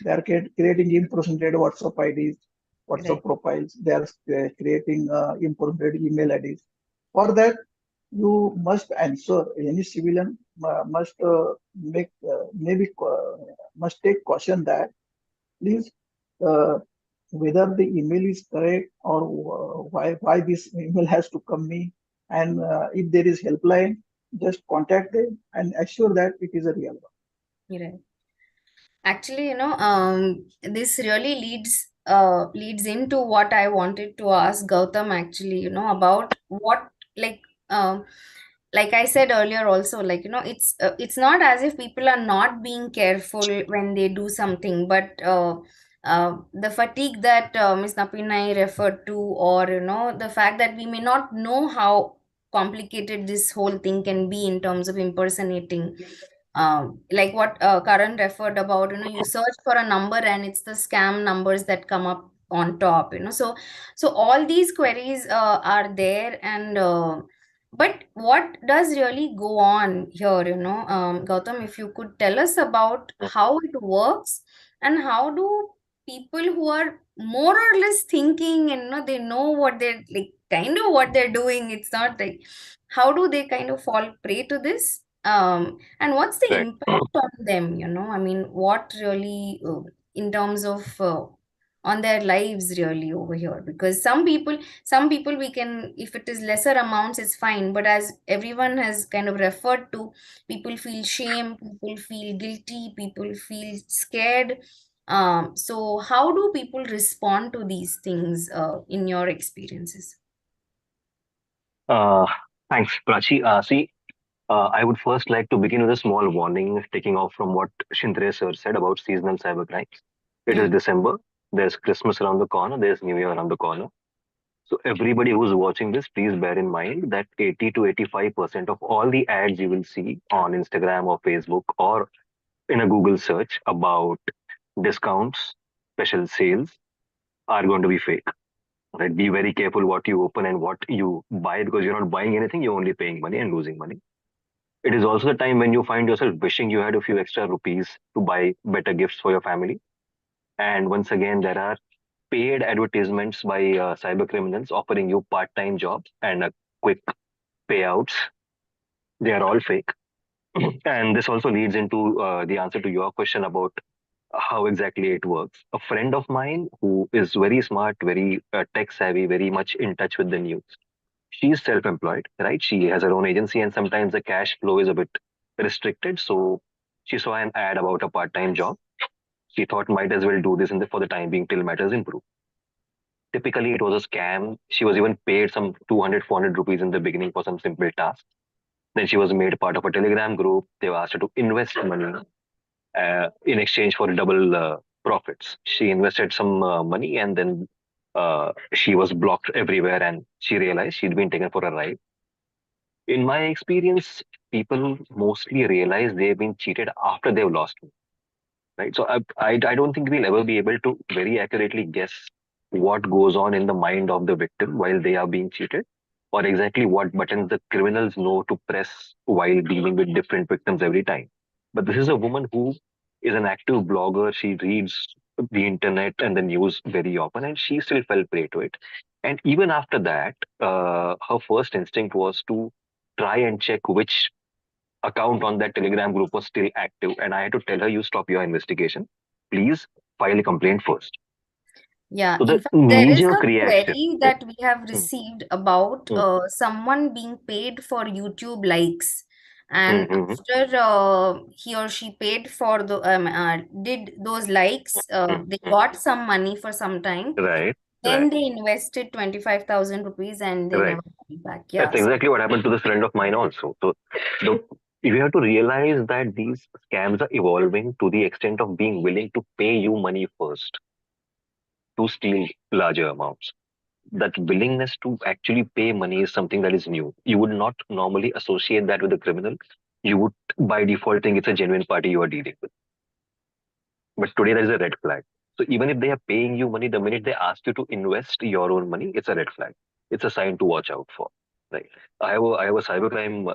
They are creating impersonated WhatsApp IDs, WhatsApp profiles. They are creating impersonated email IDs. For that, you must answer. Any civilian must must take caution that please whether the email is correct or why this email has to come me, and if there is helpline, just contact them and assure that it is a real one. Right. Actually, this really leads into what I wanted to ask Gautam, actually, about what, like I said earlier also, it's not as if people are not being careful when they do something, but the fatigue that Ms. Napinai referred to, or the fact that we may not know how complicated this whole thing can be in terms of impersonating, like what Karan referred about, you search for a number and it's the scam numbers that come up on top, so all these queries are there, and but what does really go on here, Gautam, if you could tell us about how it works, and how do people who are more or less thinking, and they know what they're doing, it's not like, how do they kind of fall prey to this? And what's the Right. impact on them, you know? I mean, what really, in terms of on their lives really over here? Because some people we can, if it is lesser amounts, it's fine. But as everyone has kind of referred to, people feel shame, people feel guilty, people feel scared. So how do people respond to these things in your experiences? Uh, Thanks, Prachi. I would first like to begin with a small warning, taking off from what Shindre sir said about seasonal cybercrimes. It is Mm. December. There's Christmas around the corner. There's New Year around the corner. So everybody who's watching this, please bear in mind that 80 to 85% of all the ads you will see on Instagram or Facebook or in a Google search about discounts, special sales are going to be fake. Right? Be very careful what you open and what you buy, because you're not buying anything, you're only paying money and losing money. It is also the time when you find yourself wishing you had a few extra rupees to buy better gifts for your family. And once again, there are paid advertisements by cyber criminals offering you part-time jobs and quick payouts. They are all fake. And this also leads into the answer to your question about how exactly it works. A friend of mine who is very smart, very tech savvy, very much in touch with the news. She's self-employed, right? She has her own agency, and sometimes the cash flow is a bit restricted. So she saw an ad about a part-time job. She thought might as well do this for the time being till matters improve. Typically, it was a scam. She was even paid some 200, 400 rupees in the beginning for some simple task. Then she was made part of a Telegram group. They asked her to invest money in exchange for double profits. She invested some money, and then she was blocked everywhere, and she realized she'd been taken for a ride. In my experience, people mostly realize they've been cheated after they've lost money, right? So I don't think we'll ever be able to very accurately guess what goes on in the mind of the victim while they are being cheated, or exactly what buttons the criminals know to press while dealing with different victims every time. But this is a woman who is an active blogger. She reads the internet and the news very often, and she still fell prey to it. And even after that, her first instinct was to try and check which account on that Telegram group was still active. And I had to tell her, you stop your investigation. Please file a complaint first. Yeah, So in the fact, there is knee-jerk a reaction. query that we have Mm, received about mm, someone being paid for YouTube likes, mm, and mm, mm, after he or she paid for the did those likes, mm, they mm. got some money for some time. Right, Then right, they invested 25,000 rupees and they right. never got it back. That's Yeah, so exactly what happened to this friend of mine also. So the, you have to realize that these scams are evolving to the extent of being willing to pay you money first to steal larger amounts. That willingness to actually pay money is something that is new. You would not normally associate that with a criminal. You would, by default, think it's a genuine party you are dealing with. But today, there is a red flag. So even if they are paying you money, the minute they ask you to invest your own money, it's a red flag. It's a sign to watch out for. Right. I have a civilian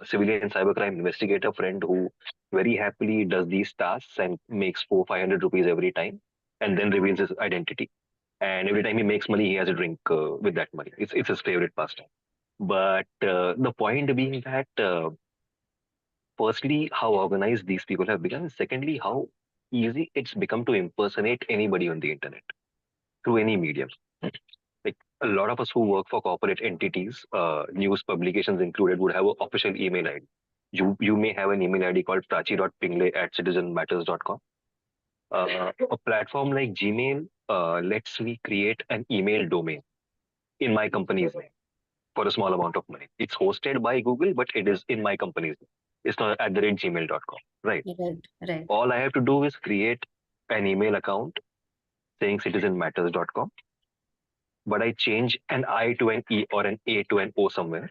cybercrime investigator friend who very happily does these tasks and makes 400-500 rupees every time, and then reveals his identity. And every time he makes money, he has a drink with that money. It's his favorite pastime. But the point being that, firstly, how organized these people have become, and secondly, how easy it's become to impersonate anybody on the internet through any medium. Like a lot of us who work for corporate entities, news publications included, would have an official email ID. You may have an email ID called prachi.pingle@citizenmatters.com. A platform like Gmail lets me create an email domain in my company's name for a small amount of money. It's hosted by Google, but it is in my company's name. It's not at the rate gmail.com, right? right. All I have to do is create an email account saying citizenmatters.com, but I change an I to an E or an A to an O somewhere.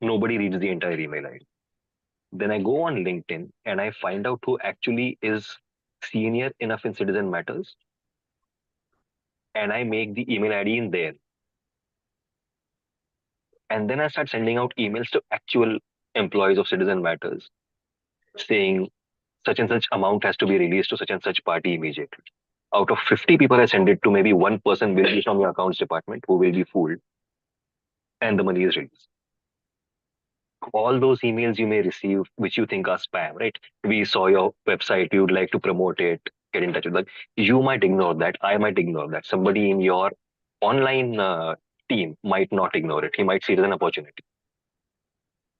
Nobody reads the entire email ID. Then I go on LinkedIn and I find out who actually is senior enough in Citizen Matters, and I make the email ID in there. And then I start sending out emails to actual employees of Citizen Matters saying such and such amount has to be released to such and such party immediately. Out of 50 people I send it to, maybe one person will be from your accounts department who will be fooled, and the money is released. all those emails you may receive, which you think are spam, right? We saw your website, we would like to promote it, get in touch with that. You might ignore that. I might ignore that. Somebody in your online team might not ignore it. He might see it as an opportunity.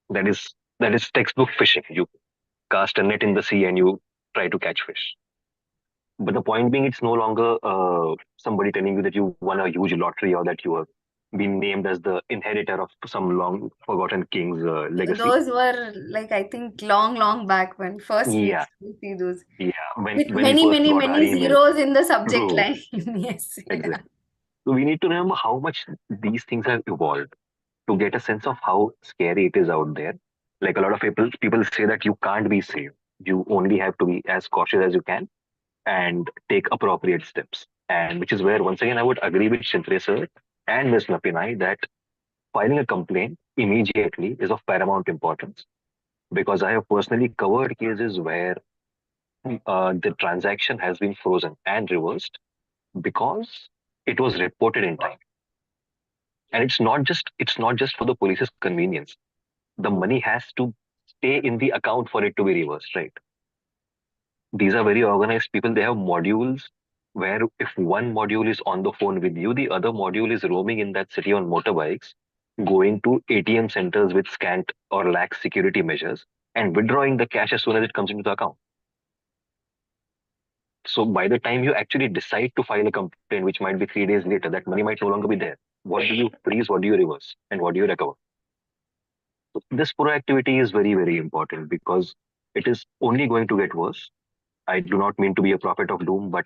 That is textbook phishing. You cast a net in the sea and you try to catch fish. But the point being, it's no longer somebody telling you that you won a huge lottery or that you have been named as the inheritor of some long forgotten king's legacy. Those were like, I think, long back when first we Yeah. used to see those Yeah, when with we many, first got our many email. zeros in the subject True. line. Yes. Yeah. Exactly. So we need to remember how much these things have evolved to get a sense of how scary it is out there. Like a lot of people say that you can't be safe. You only have to be as cautious as you can and take appropriate steps. And which is where, once again, I would agree with Shintre sir and Ms. Napinai that filing a complaint immediately is of paramount importance, because I have personally covered cases where the transaction has been frozen and reversed because it was reported in time. And it's not just for the police's convenience. The money has to stay in the account for it to be reversed, right? These are very organized people. They have modules where if one module is on the phone with you, the other module is roaming in that city on motorbikes, going to ATM centers with scant or lax security measures and withdrawing the cash as soon as it comes into the account. So by the time you actually decide to file a complaint, which might be 3 days later, that money might no longer be there. What do you freeze? What do you reverse? And what do you recover? So this proactivity is very, very important because it is only going to get worse. I do not mean to be a prophet of doom, but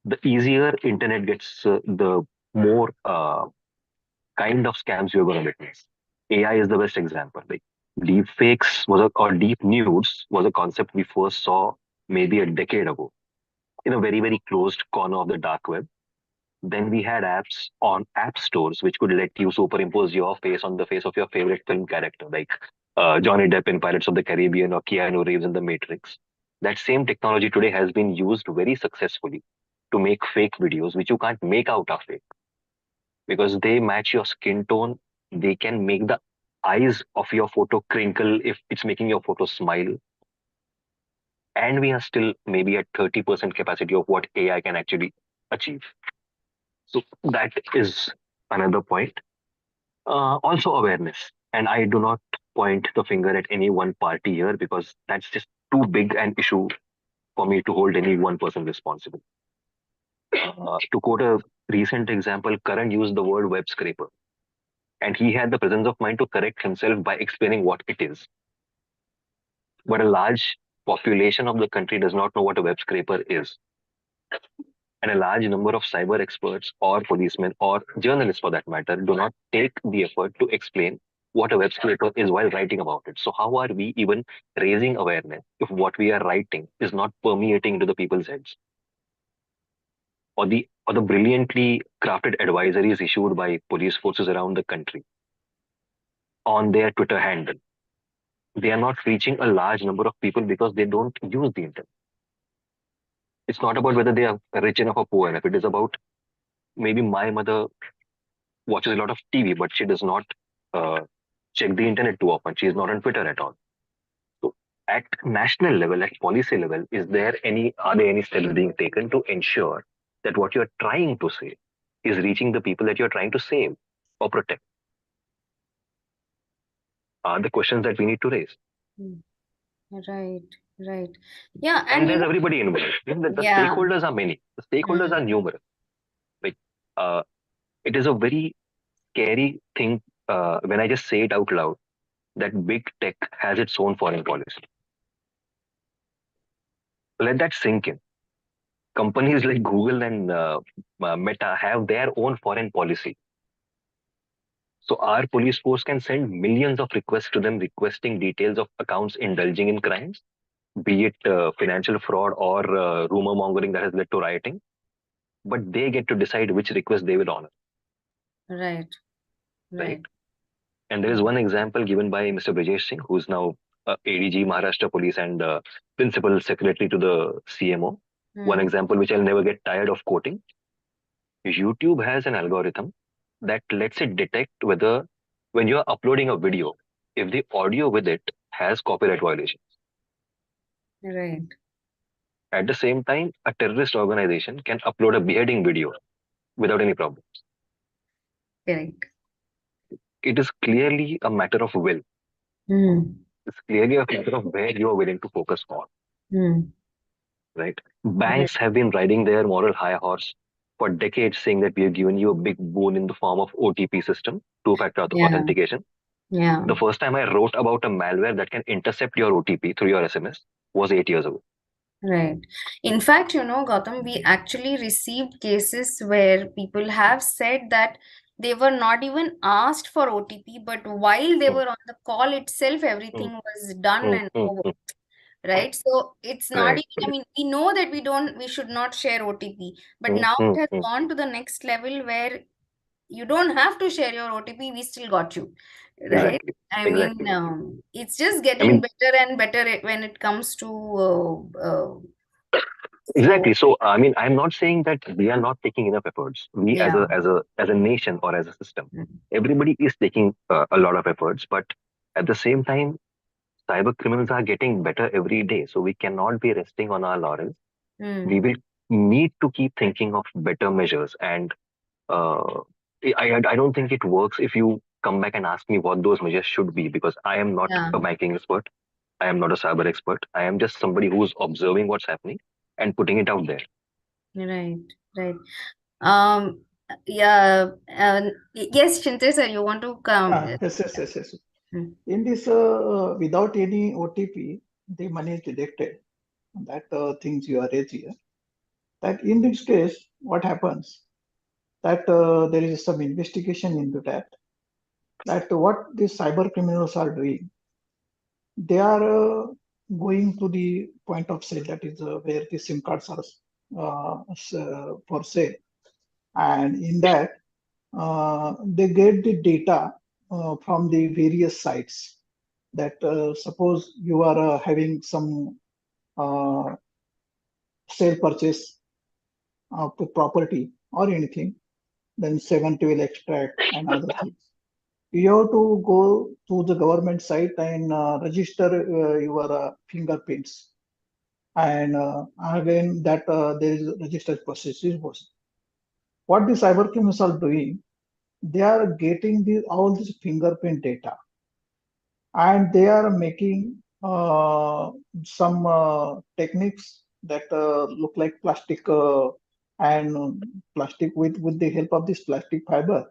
the easier internet gets, the more kind of scams you're going to witness. AI is the best example. Like deep fakes or deep nudes was a concept we first saw maybe a decade ago in a very, very closed corner of the dark web. Then we had apps on app stores which could let you superimpose your face on the face of your favorite film character, like Johnny Depp in Pirates of the Caribbean or Keanu Reeves in The Matrix. That same technology today has been used very successfully to make fake videos, which you can't make out of fake because they match your skin tone. They can make the eyes of your photo crinkle if it's making your photo smile. And we are still maybe at 30% capacity of what AI can actually achieve. So that is another point. Also awareness. And I do not point the finger at any one party here because that's just too big an issue for me to hold any one person responsible. To quote a recent example, Karan used the word web scraper. And he had the presence of mind to correct himself by explaining what it is. But a large population of the country does not know what a web scraper is. And a large number of cyber experts or policemen or journalists for that matter do not take the effort to explain what a web scraper is while writing about it. So how are we even raising awareness if what we are writing is not permeating into the people's heads? Or the brilliantly crafted advisories issued by police forces around the country on their Twitter handle. They are not reaching a large number of people because they don't use the internet. It's not about whether they are rich enough or poor enough. It is about maybe my mother watches a lot of TV, but she does not check the internet too often. She is not on Twitter at all. So at national level, at policy level, are there any steps being taken to ensure that what you're trying to say is reaching the people that you're trying to save or protect? Are the questions that we need to raise. Right. Yeah, and there's everybody involved. The Yeah. stakeholders are many. The stakeholders are numerous. Like it is a very scary thing when I just say it out loud that big tech has its own foreign policy. Let that sink in. Companies like Google and Meta have their own foreign policy. So our police force can send millions of requests to them requesting details of accounts indulging in crimes, be it financial fraud or rumor mongering that has led to rioting. But they get to decide which request they will honor. Right. And there is one example given by Mr. Brijesh Singh, who's now ADG Maharashtra Police and Principal Secretary to the CMO. One example which I'll never get tired of quoting. YouTube has an algorithm that lets it detect whether when you're uploading a video, if the audio with it has copyright violations. Right. At the same time, a terrorist organization can upload a beheading video without any problem. Correct. It is clearly a matter of will. Hmm. It's clearly a matter of where you are willing to focus on, Hmm. right? Banks have been riding their moral high horse for decades, saying that we have given you a big boon in the form of OTP system, two-factor Yeah. authentication. Yeah. The first time I wrote about a malware that can intercept your OTP through your SMS was 8 years ago. Right. In fact, Gautam, we actually received cases where people have said that they were not even asked for OTP, but while they Hmm. were on the call itself, everything was done and over. Right? So it's not Right. even, I mean, we know that we should not share OTP, but Hmm. now Hmm. it has Hmm. gone to the next level where you don't have to share your OTP, we still got you. Right? Exactly. I mean, Exactly. it's just I getting mean, better and better when it comes to exactly. so So, I mean, I'm not saying that we are not taking enough efforts. We, yeah. as a nation or as a system, Mm. everybody is taking a lot of efforts. But at the same time, cyber criminals are getting better every day. So we cannot be resting on our laurels. We Mm. will need to keep thinking of better measures. And I don't think it works if you come back and ask me what those measures should be, because I am not Yeah. a banking expert. I am not a cyber expert. I am just somebody who's observing what's happening and putting it out there. Right. Right. Um. Yeah. Yes, Shinte sir, you want to come? Yes. Mm. In this, without any OTP, the money is deducted. That things you are raising here. That in this case, what happens? That there is some investigation into that. That what these cyber criminals are doing, they are going to the point of sale, that is where the SIM cards are for sale, and in that they get the data from the various sites. That suppose you are having some uh, sale purchase of the property or anything, then 712 extract and other things. You have to go to the government site and register your fingerprints. And again, that there is a registered process. What the cyber criminals are doing, they are getting all this fingerprint data, and they are making some techniques that look like plastic and plastic with the help of this plastic fiber.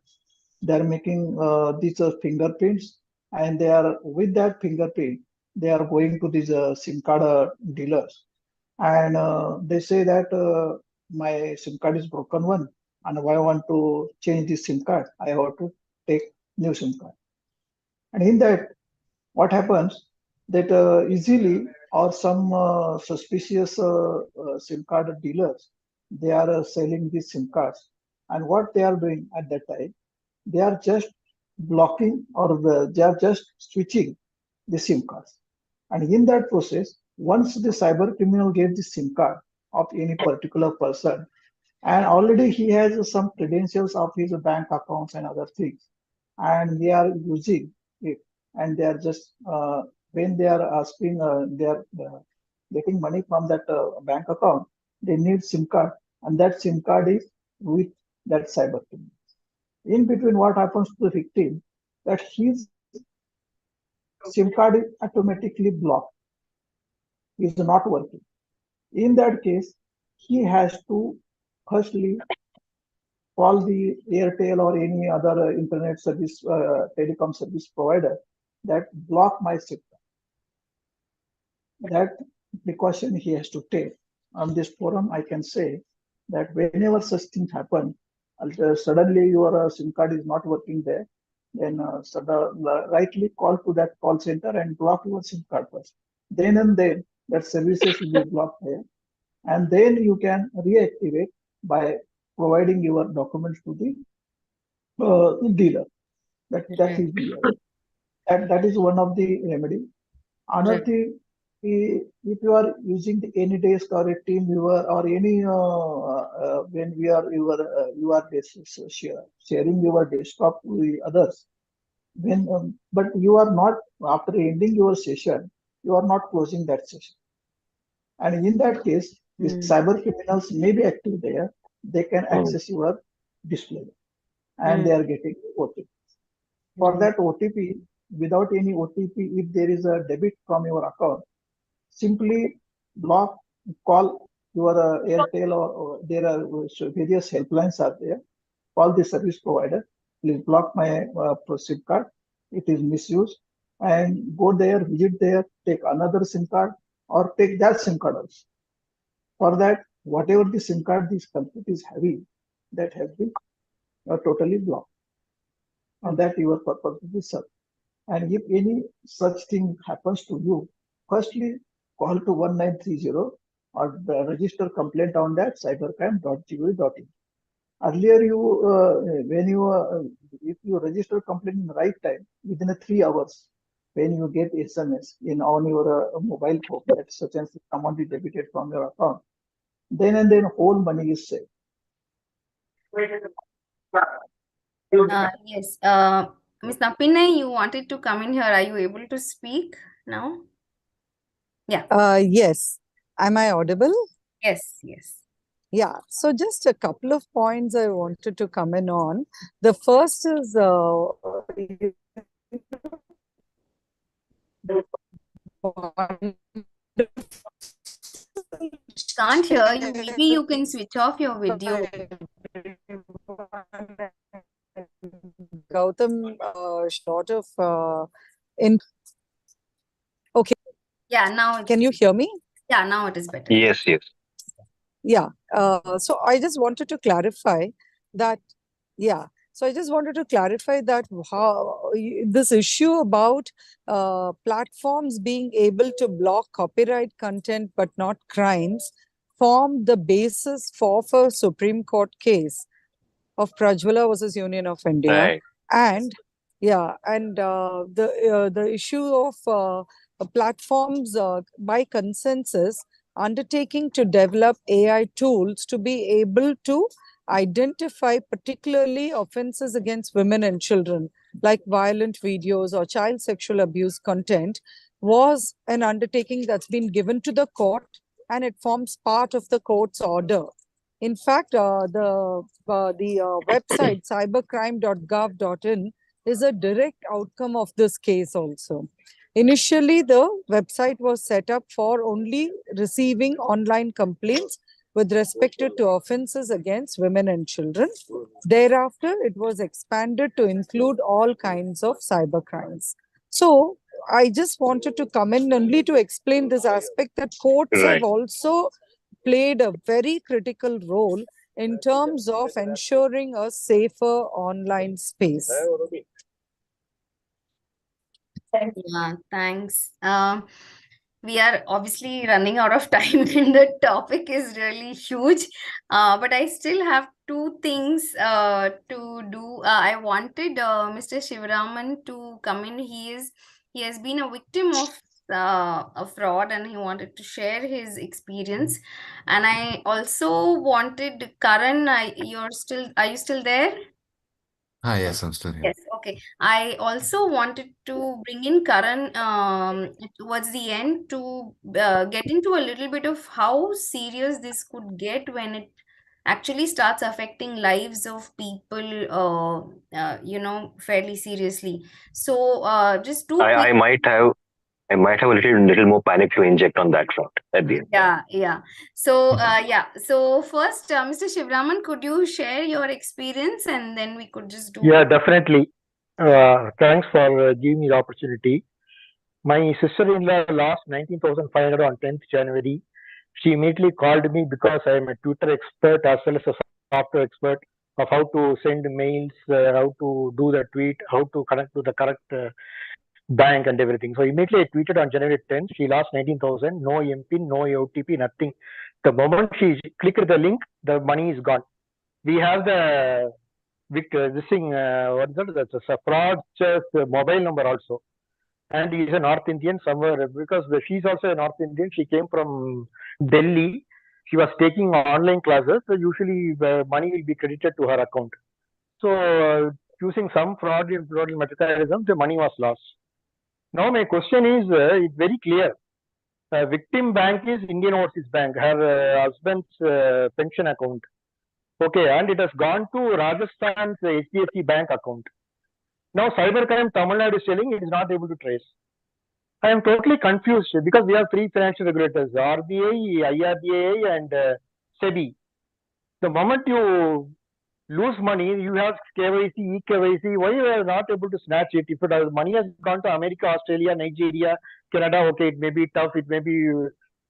They are making these fingerprints, and they are with that fingerprint, they are going to these SIM card dealers, and they say that my SIM card is broken one, and if I want to change this SIM card, I have to take new SIM card. And in that, what happens that easily or some suspicious SIM card dealers, they are selling these SIM cards, and what they are doing at that time, they are just blocking or they are just switching the SIM cards. And in that process, once the cyber criminal gets the SIM card of any particular person, and already he has some credentials of his bank accounts and other things, and they are using it, and they are just when they are asking, they are getting money from that bank account, they need SIM card, and that SIM card is with that cyber criminal. In between, what happens to the victim, that his SIM card is automatically blocked, is not working. In that case, he has to firstly call the Airtel or any other internet service, telecom service provider, that block my SIM card. That precaution he has to take. On this forum, I can say that whenever such things happen, suddenly your SIM card is not working there, then rightly call to that call center and block your SIM card first. Then and then that services will be blocked there, and then you can reactivate by providing your documents to the dealer. That is that is one of the remedy. Another Right. thing, if you are using the AnyDesk or a TeamViewer or any when you are sharing your desktop with others, But you are not, after ending your session, you are not closing that session. And in that case, the cyber criminals may be active there. They can access your display and they are getting OTP. For that OTP, without any OTP, if there is a debit from your account, simply block, call your Airtel or there are various helplines are there. Call the service provider. Please block my SIM card. It is misused. And go there, visit there, take another SIM card or take that SIM card also. For that, whatever the SIM card this culprit is having, that has been totally blocked. And that your purpose will be served. And if any such thing happens to you, firstly call to 1930 or register complaint on that cybercrime.gov.in. Earlier, if you register complaint in the right time, within 3 hours, when you get SMS on your mobile phone, that such as amount is debited from your account, then and then whole money is saved. Yes. Ms. Napinai, you wanted to come in here. Are you able to speak now? Yeah. Yes. Am I audible? Yes, yes. Yeah, so just a couple of points I wanted to come in on. The first is Can't hear you. Maybe you can switch off your video. Gautam, short of in. Okay. Yeah, now Can you hear me? Yeah, now it is better. Yes, yes. Yeah. So I just wanted to clarify that. Yeah. So I just wanted to clarify that how this issue about platforms being able to block copyright content but not crimes formed the basis for a Supreme Court case of Prajwala versus Union of India. Right. And the issue of platforms by consensus undertaking to develop AI tools to be able to identify particularly offenses against women and children, like violent videos or child sexual abuse content, was an undertaking that's been given to the court, and it forms part of the court's order. In fact, the website cybercrime.gov.in is a direct outcome of this case also. Initially, the website was set up for only receiving online complaints with respect to offenses against women and children. Thereafter, it was expanded to include all kinds of cyber crimes. So, I just wanted to come in only to explain this aspect that courts have also played a very critical role in terms of ensuring a safer online space. Yeah, thanks. We are obviously running out of time and the topic is really huge. But I still have two things to do. I wanted Mr. Shivaraman to come in. He has been a victim of a fraud and he wanted to share his experience. And I also wanted Karan, are you still there? Yes, I'm still here. Yes, okay. I also wanted to bring in Karan towards the end to get into a little bit of how serious this could get when it actually starts affecting lives of people, fairly seriously. So, just two quick. I might have a little more panic to inject on that front at the end. Yeah. So, So first, Mr. Shivaraman, could you share your experience and then we could just do. Yeah, definitely. Thanks for giving me the opportunity. My sister-in-law lost 19,500 on 10th January. She immediately called me because I am a Twitter expert as well as a software expert of how to send mails, how to do the tweet, how to connect to the correct bank and everything. So immediately I tweeted on January 10th, she lost 19,000, no MPIN, no OTP, nothing. The moment she clicked the link, the money is gone. We have the this thing, what is that? That's a fraudster's mobile number also. And he's a North Indian somewhere because she's also a North Indian. She came from Delhi. She was taking online classes. So usually the money will be credited to her account. So using some fraudulent mechanism, the money was lost. Now my question is, it's very clear. Victim bank is Indian Overseas Bank, her husband's pension account. Okay, and it has gone to Rajasthan's HDFC Bank account. Now cybercrime Tamil Nadu is telling it is not able to trace. I am totally confused because we have three financial regulators, RBI, IRDAI and SEBI. The moment you lose money, you have KYC, eKYC. Why you are not able to snatch it? If the money has gone to America, Australia, Nigeria, Canada, okay, it may be tough. It may be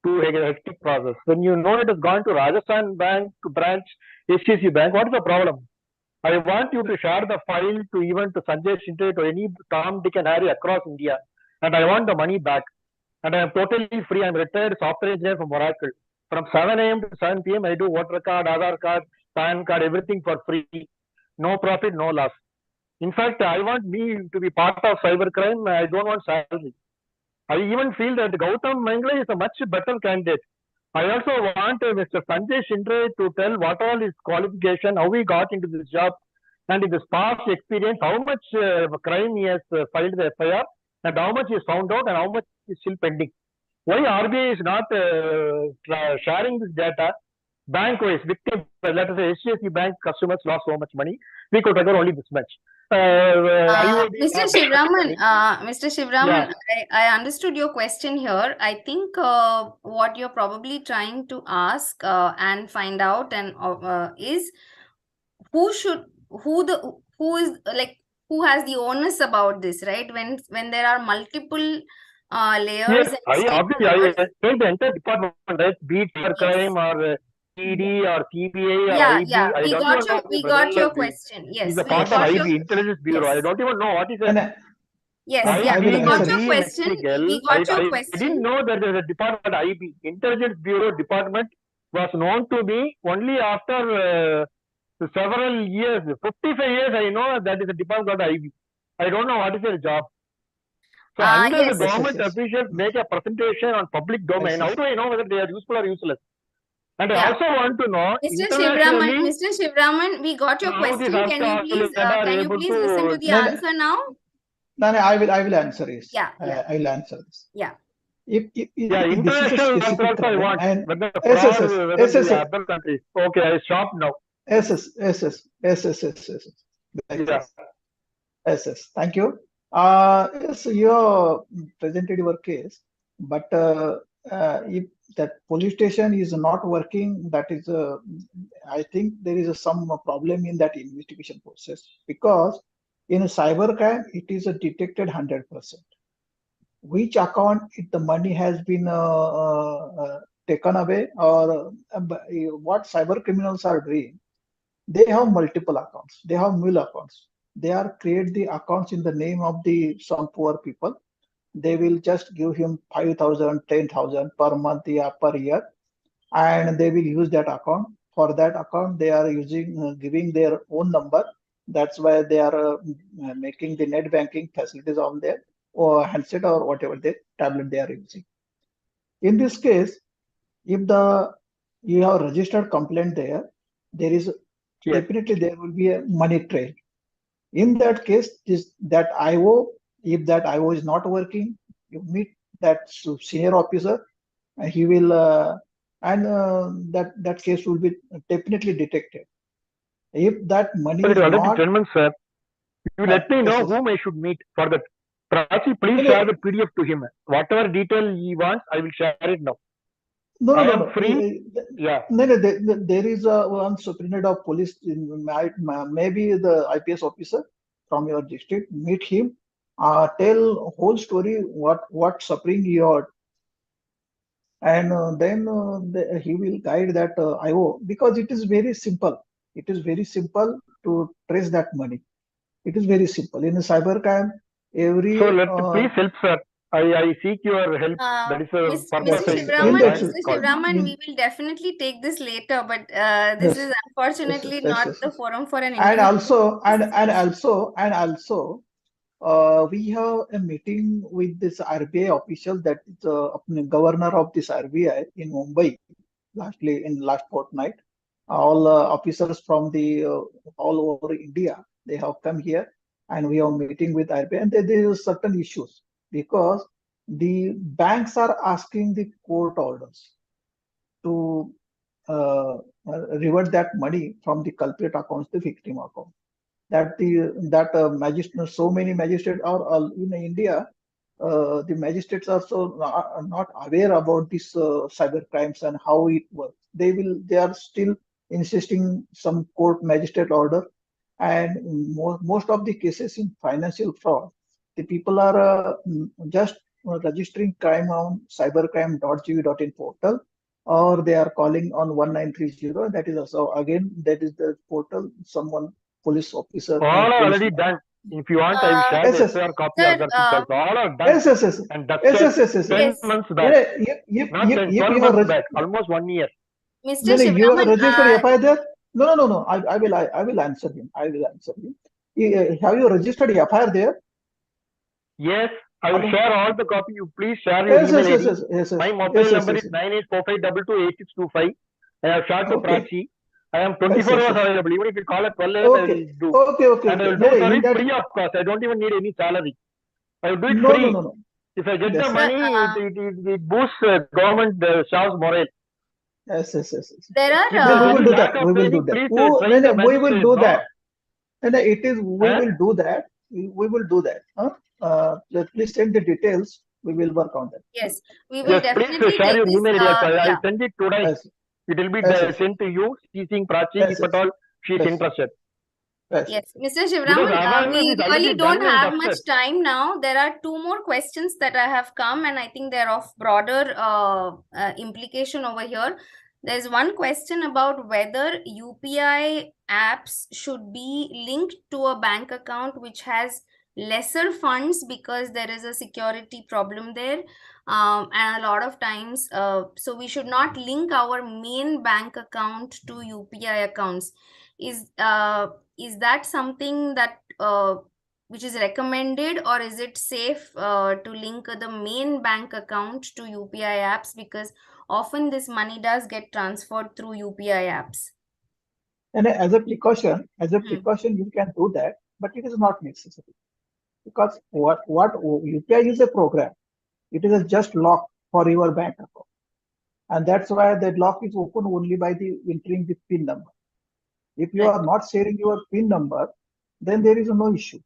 too hectic process. When you know it has gone to Rajasthan Bank branch, HDFC Bank, what is the problem? I want you to share the file to even to Sanjay Shinde, to any Tom, Dick and Harry across India. And I want the money back. And I am totally free. I am retired software engineer from Oracle. From 7 a.m. to 7 p.m. I do voter card, Aadhaar card, PAN card, everything for free. No profit, no loss. In fact, I want me to be part of cybercrime. I don't want salary. I even feel that Gautam Mangle is a much better candidate. I also want Mr. Sanjay Shinde to tell what all his qualification, how he got into this job, and in his past experience, how much crime he has filed the FIR, and how much is found out, and how much is still pending. Why RBI is not sharing this data bank-wise? Victim, let us say HDFC Bank customers lost so much money. We could recover only this much. Mr. Shivraman, I understood your question here. I think what you're probably trying to ask and find out is who has the onus about this, right? When there are multiple layers. Yes, I think the entire department, right? Be it crime or ED or CBI or IB. We got your question. Yes, the part of IB, Intelligence Bureau. Yes. I don't even know what is it. Yes, we got your question. I didn't know that there is a department IB. Intelligence Bureau department was known to me only after several years. 55 years I know that is a department called IB. I don't know what is their job. So unless the government officials make a presentation on public domain, how do I know whether they are useful or useless? And I also want to know, Mr. Shivraman, we got your question. Can you please listen to the answer now? No, I will answer this. Yeah. I will answer this. Yeah. International controls I want. Other countries. Okay, I stop now. Yes. Thank you. Yes, you presented your case, but if that police station is not working, that is, I think there is some problem in that investigation process, because in a cybercrime, it is detected 100%. Which account, if the money has been taken away, or what cyber criminals are doing, they have multiple accounts. They have mule accounts. They create the accounts in the name of some poor people. They will just give him 5,000, 10,000 per month, per year, and they will use that account. For that account, they are giving their own number. That's why they are making the net banking facilities on their or handset or whatever the tablet they are using. In this case, if you have registered complaint there is definitely there will be a money trail. In that case, that IO, if that IO is not working, you meet that senior officer, and he will that case will be definitely detected. If that money is not, gentlemen, sir, you let me know whom I should meet for that. Prachi, please share the PDF to him. Whatever detail he wants, I will share it now. No. Free. No, there is one superintendent of police, maybe the IPS officer from your district. Meet him, tell whole story, what suffering you are, and then he will guide that IO, because it is very simple. It is very simple to trace that money. It is very simple. In a cybercrime, please help, sir. I seek your help. That is Mr. Shivraman, we will definitely take this later, but this is unfortunately not the forum for an interview. And also, we have a meeting with this RBI official, that is the governor of this RBI in Mumbai, last fortnight. All officers from all over India, They have come here and we are meeting with RBI, and there is certain issues because the banks are asking the court orders to revert that money from the culprit accounts to victim account. Magistrate, so many magistrates are in India. The magistrates are so not aware about this cyber crimes and how it works. They are still insisting some court magistrate order, and most of the cases in financial fraud, the people are just registering crime on cybercrime.gov.in portal, or they are calling on 1930. That is also, again, that is the portal. Someone, police officer. All are police already done. If you want, I will share Yes, the yes. SR copy Sir, of that pictures. All are done. Yes, yes, yes. And that's Yes, just yes, yes, yes. 10 Yes. months Yeah, back. if Not 10, you 12 are months back. Almost 1 year. Mr. no, you have Shivraman, registered FIR there? No. I will answer him. I will answer him. Have you registered FIR there? Yes, I will Okay. share all the copy. You please share your Yes, email yes, ID. yes, yes, yes. My mobile Yes, number yes, is yes. 9845228625. I have shared to Okay. Prachi. I am 24 Yes, hours yes. available. Even if you call at 12 a.m., I Okay. will do. Okay. And I will No, do in service that, free of cost. I don't even need any salary. I will do it no. free. If I get Yes, the sir. money, it boosts government staff's morale. Yes. there If are No, we there's will any do lack that. of We will do training, that. please Oh, train the we will magistrate. do No? that. And it is, we Huh? will do that. We will do that. Please send the details. We will work on that. yes, we will Yes, please definitely share take your this. email ID also. Yeah. I'll send it today. Yes, It will be yes. sent to you, CCing Prachi, Yes, if at all she is yes. interested. Yes. Yes, Mr. Because Shivraman, awareness we is already really don't done and have much dusted. time now. There are two more questions that I have come, and I think they're of broader implication over here. There's one question about whether UPI apps should be linked to a bank account which has lesser funds because there is a security problem there. And a lot of times, so we should not link our main bank account to UPI accounts. Is that something that which is recommended, or is it safe to link the main bank account to UPI apps, because often this money does get transferred through UPI apps? And as a precaution, you can do that, but it is not necessary, because what UPI is a program. It is a just lock for your bank account, and that's why that lock is open only by the entering the PIN number. If you Right. are not sharing your PIN number, then there is no issue.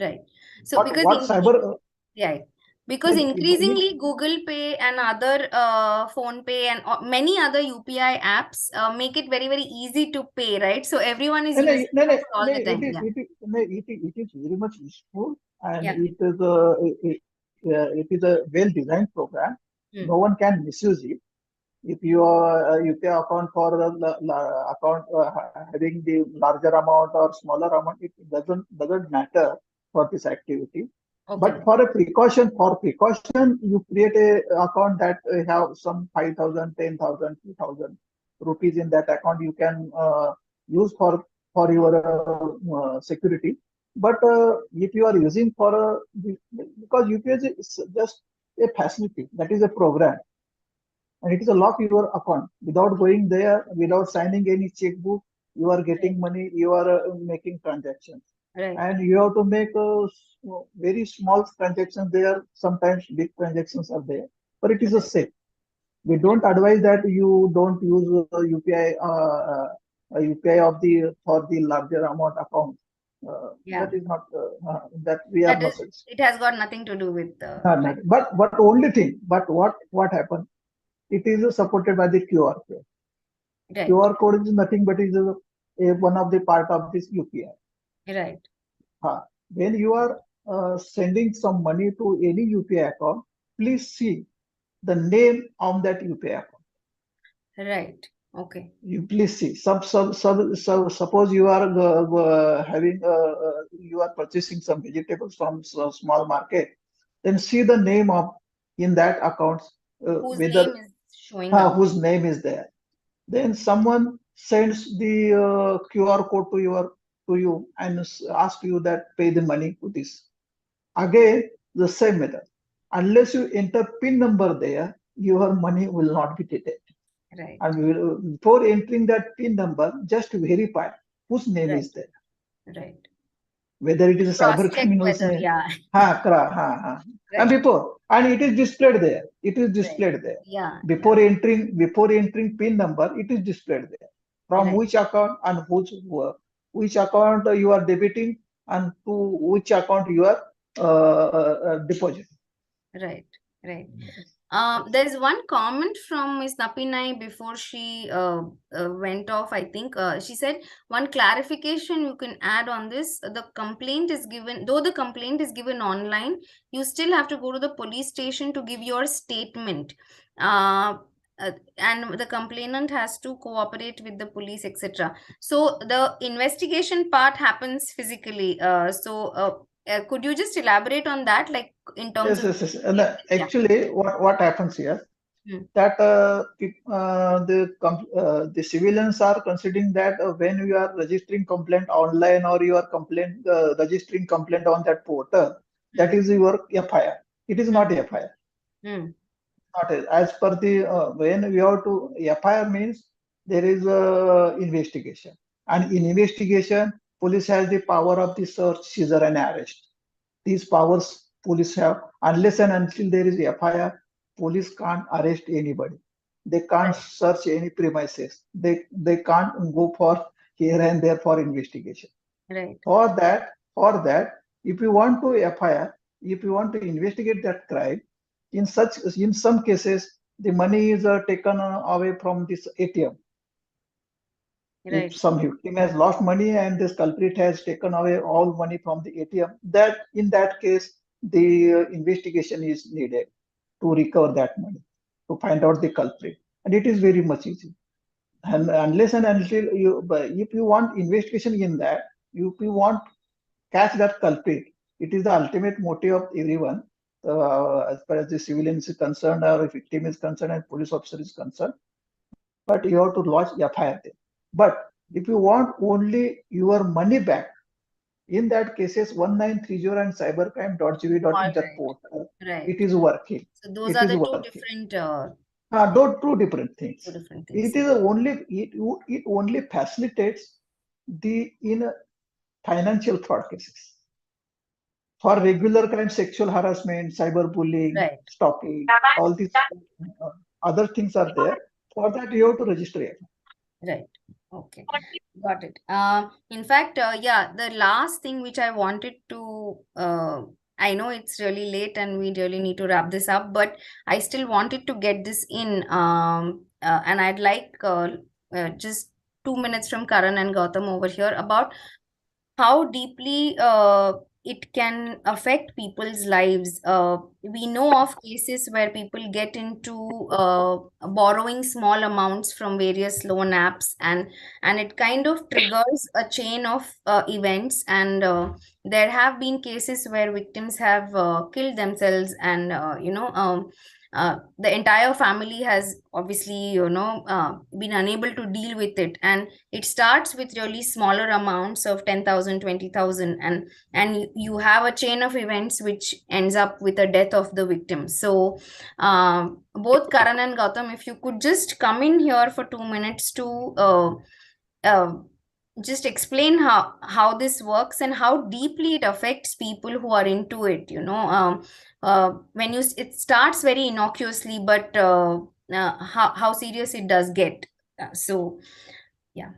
Right. So But what cyber right. Because Like, increasingly Google Pay and other Phone Pay and many other UPI apps make it very, very easy to pay, right? So everyone is using it all the time. Yeah. it is very much useful, and Yeah. it is a well-designed program. No one can misuse it. If your UPI account for account having the larger amount or smaller amount, it doesn't matter for this activity. Okay. But for precaution, you create a account that have some 5,000, 10,000, 2,000 rupees in that account. You can use for your security. But if you are using because UPI is just a facility, that is a program, and it is a lock your account. Without going there, without signing any checkbook, you are getting money. You are making transactions. Right. And you have to make very small transactions there. Sometimes big transactions are there, but it is a safe. We don't advise that you don't use UPI for the larger amount account. Yeah. That is not that we are not. It has got nothing to do with the. But only thing. But what happened? It is supported by the QR code. Right. QR code is nothing but is one of the part of this UPI. Right. When you are sending some money to any UPI account, please see the name on that UPI account. Right. Okay. You please see. Suppose you are having you are purchasing some vegetables from a small market, then see the name of in that account Whose name is showing up. whose name is there. Then someone sends the QR code to you and asks you that pay the money to this. Again, the same method. Unless you enter PIN number there, your money will not be detected. Right. And before entering that PIN number, just verify whose name is there. Right. Whether it is a cyber Cross-check criminals, whether, yeah. and Right. it is displayed there. It is Right. displayed there. Yeah. Before entering PIN number, it is displayed there. From Right. which account and which account you are debiting and to which account you are depositing. Right. Right. Yes. There's one comment from Ms. Napinai before she went off, I think. She said, one clarification you can add on this, the complaint is given, though the complaint is given online, you still have to go to the police station to give your statement. And the complainant has to cooperate with the police, etc. So the investigation part happens physically. Could you just elaborate on that, like in terms Yes, of yes, yes. And actually, what happens here? Hmm. That the civilians are considering that when you are registering complaint online or you are registering complaint on that portal, that is your FIR. It is not FIR. Not as per the when we have to FIR means there is a investigation, and in investigation, police has the power of the search, seizure, and arrest. These powers police have, unless and until there is FIR, police can't arrest anybody. They can't search any premises. They can't go for here and there for investigation. Right. For that, if you want to FIR, if you want to investigate that crime, in some cases, the money is taken away from this ATM. Right. If some victim has lost money and this culprit has taken away all money from the ATM, that in that case, the investigation is needed to recover that money, to find out the culprit. And it is very much easy. And unless and until if you want investigation in that, if you want catch that culprit, it is the ultimate motive of everyone, as far as the civilian is concerned, or a victim is concerned, and police officer is concerned. But you have to lodge FIR there. But if you want only your money back, in that cases 1930 and cybercrime.gov.in that portal, Right. it is working. So those It are is the two working. different Two different things. two different things. It is only it only facilitates the in financial fraud cases. For regular crime, sexual harassment, cyberbullying, Right. stalking, all these other things are there. For that, you have to register it. Right. Okay. Got it. In fact, yeah, the last thing which I wanted to, I know it's really late and we really need to wrap this up, but I still wanted to get this in. And I'd like just 2 minutes from Karan and Gautam over here about how deeply it can affect people's lives. We know of cases where people get into borrowing small amounts from various loan apps, and it kind of triggers a chain of events. And there have been cases where victims have killed themselves, and the entire family has obviously been unable to deal with it. And it starts with really smaller amounts of 10,000, 20,000, and you have a chain of events which ends up with the death of the victim. So both Karan and Gautam, if you could just come in here for 2 minutes to just explain how this works and how deeply it affects people who are into it. When it starts very innocuously, but how serious it does get. So yeah.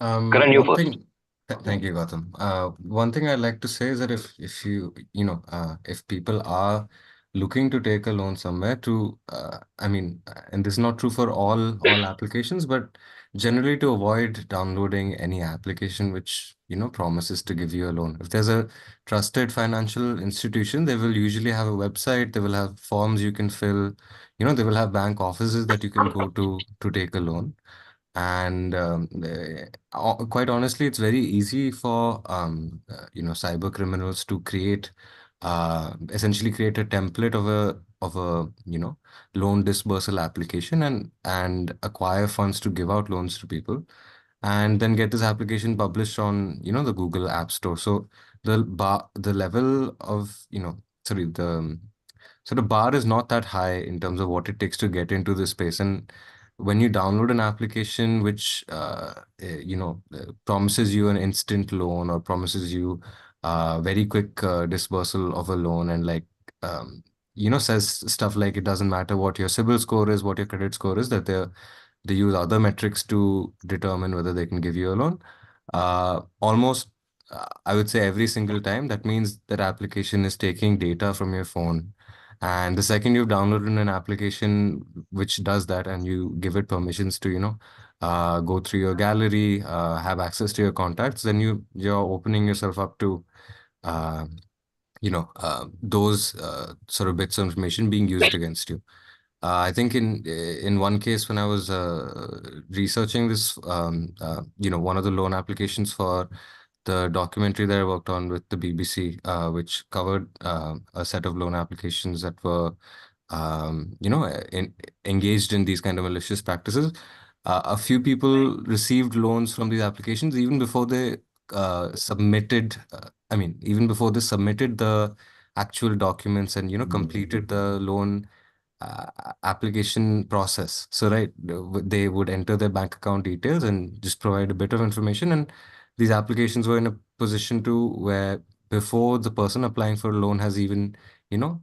Karan, you One first. thing, thank you, Gautam. One thing I'd like to say is that if you if people are looking to take a loan somewhere to and this is not true for all applications, but generally to avoid downloading any application which promises to give you a loan. If there's a trusted financial institution, they will usually have a website, they will have forms you can fill, they will have bank offices that you can go to take a loan. And quite honestly, it's very easy for cyber criminals to essentially create a template of a loan disbursal application and acquire funds to give out loans to people, and then get this application published on the Google App Store. So the level of the bar is not that high in terms of what it takes to get into this space. And when you download an application which promises you an instant loan or promises you very quick disbursal of a loan, and like says stuff like it doesn't matter what your CIBIL score is, what your credit score is, that they use other metrics to determine whether they can give you a loan. Almost, I would say every single time, that means that application is taking data from your phone. And the second you've downloaded an application which does that, and you give it permissions to, go through your gallery, have access to your contacts, then you're opening yourself up to, uh, those sort of bits of information being used against you. I think in one case when I was researching this, one of the loan applications for the documentary that I worked on with the BBC, which covered a set of loan applications that were, engaged in these kind of malicious practices. A few people received loans from these applications even before they submitted. Even before they submitted the actual documents and completed the loan application process. So, right, they would enter their bank account details and just provide a bit of information. And these applications were in a position to where before the person applying for a loan has even,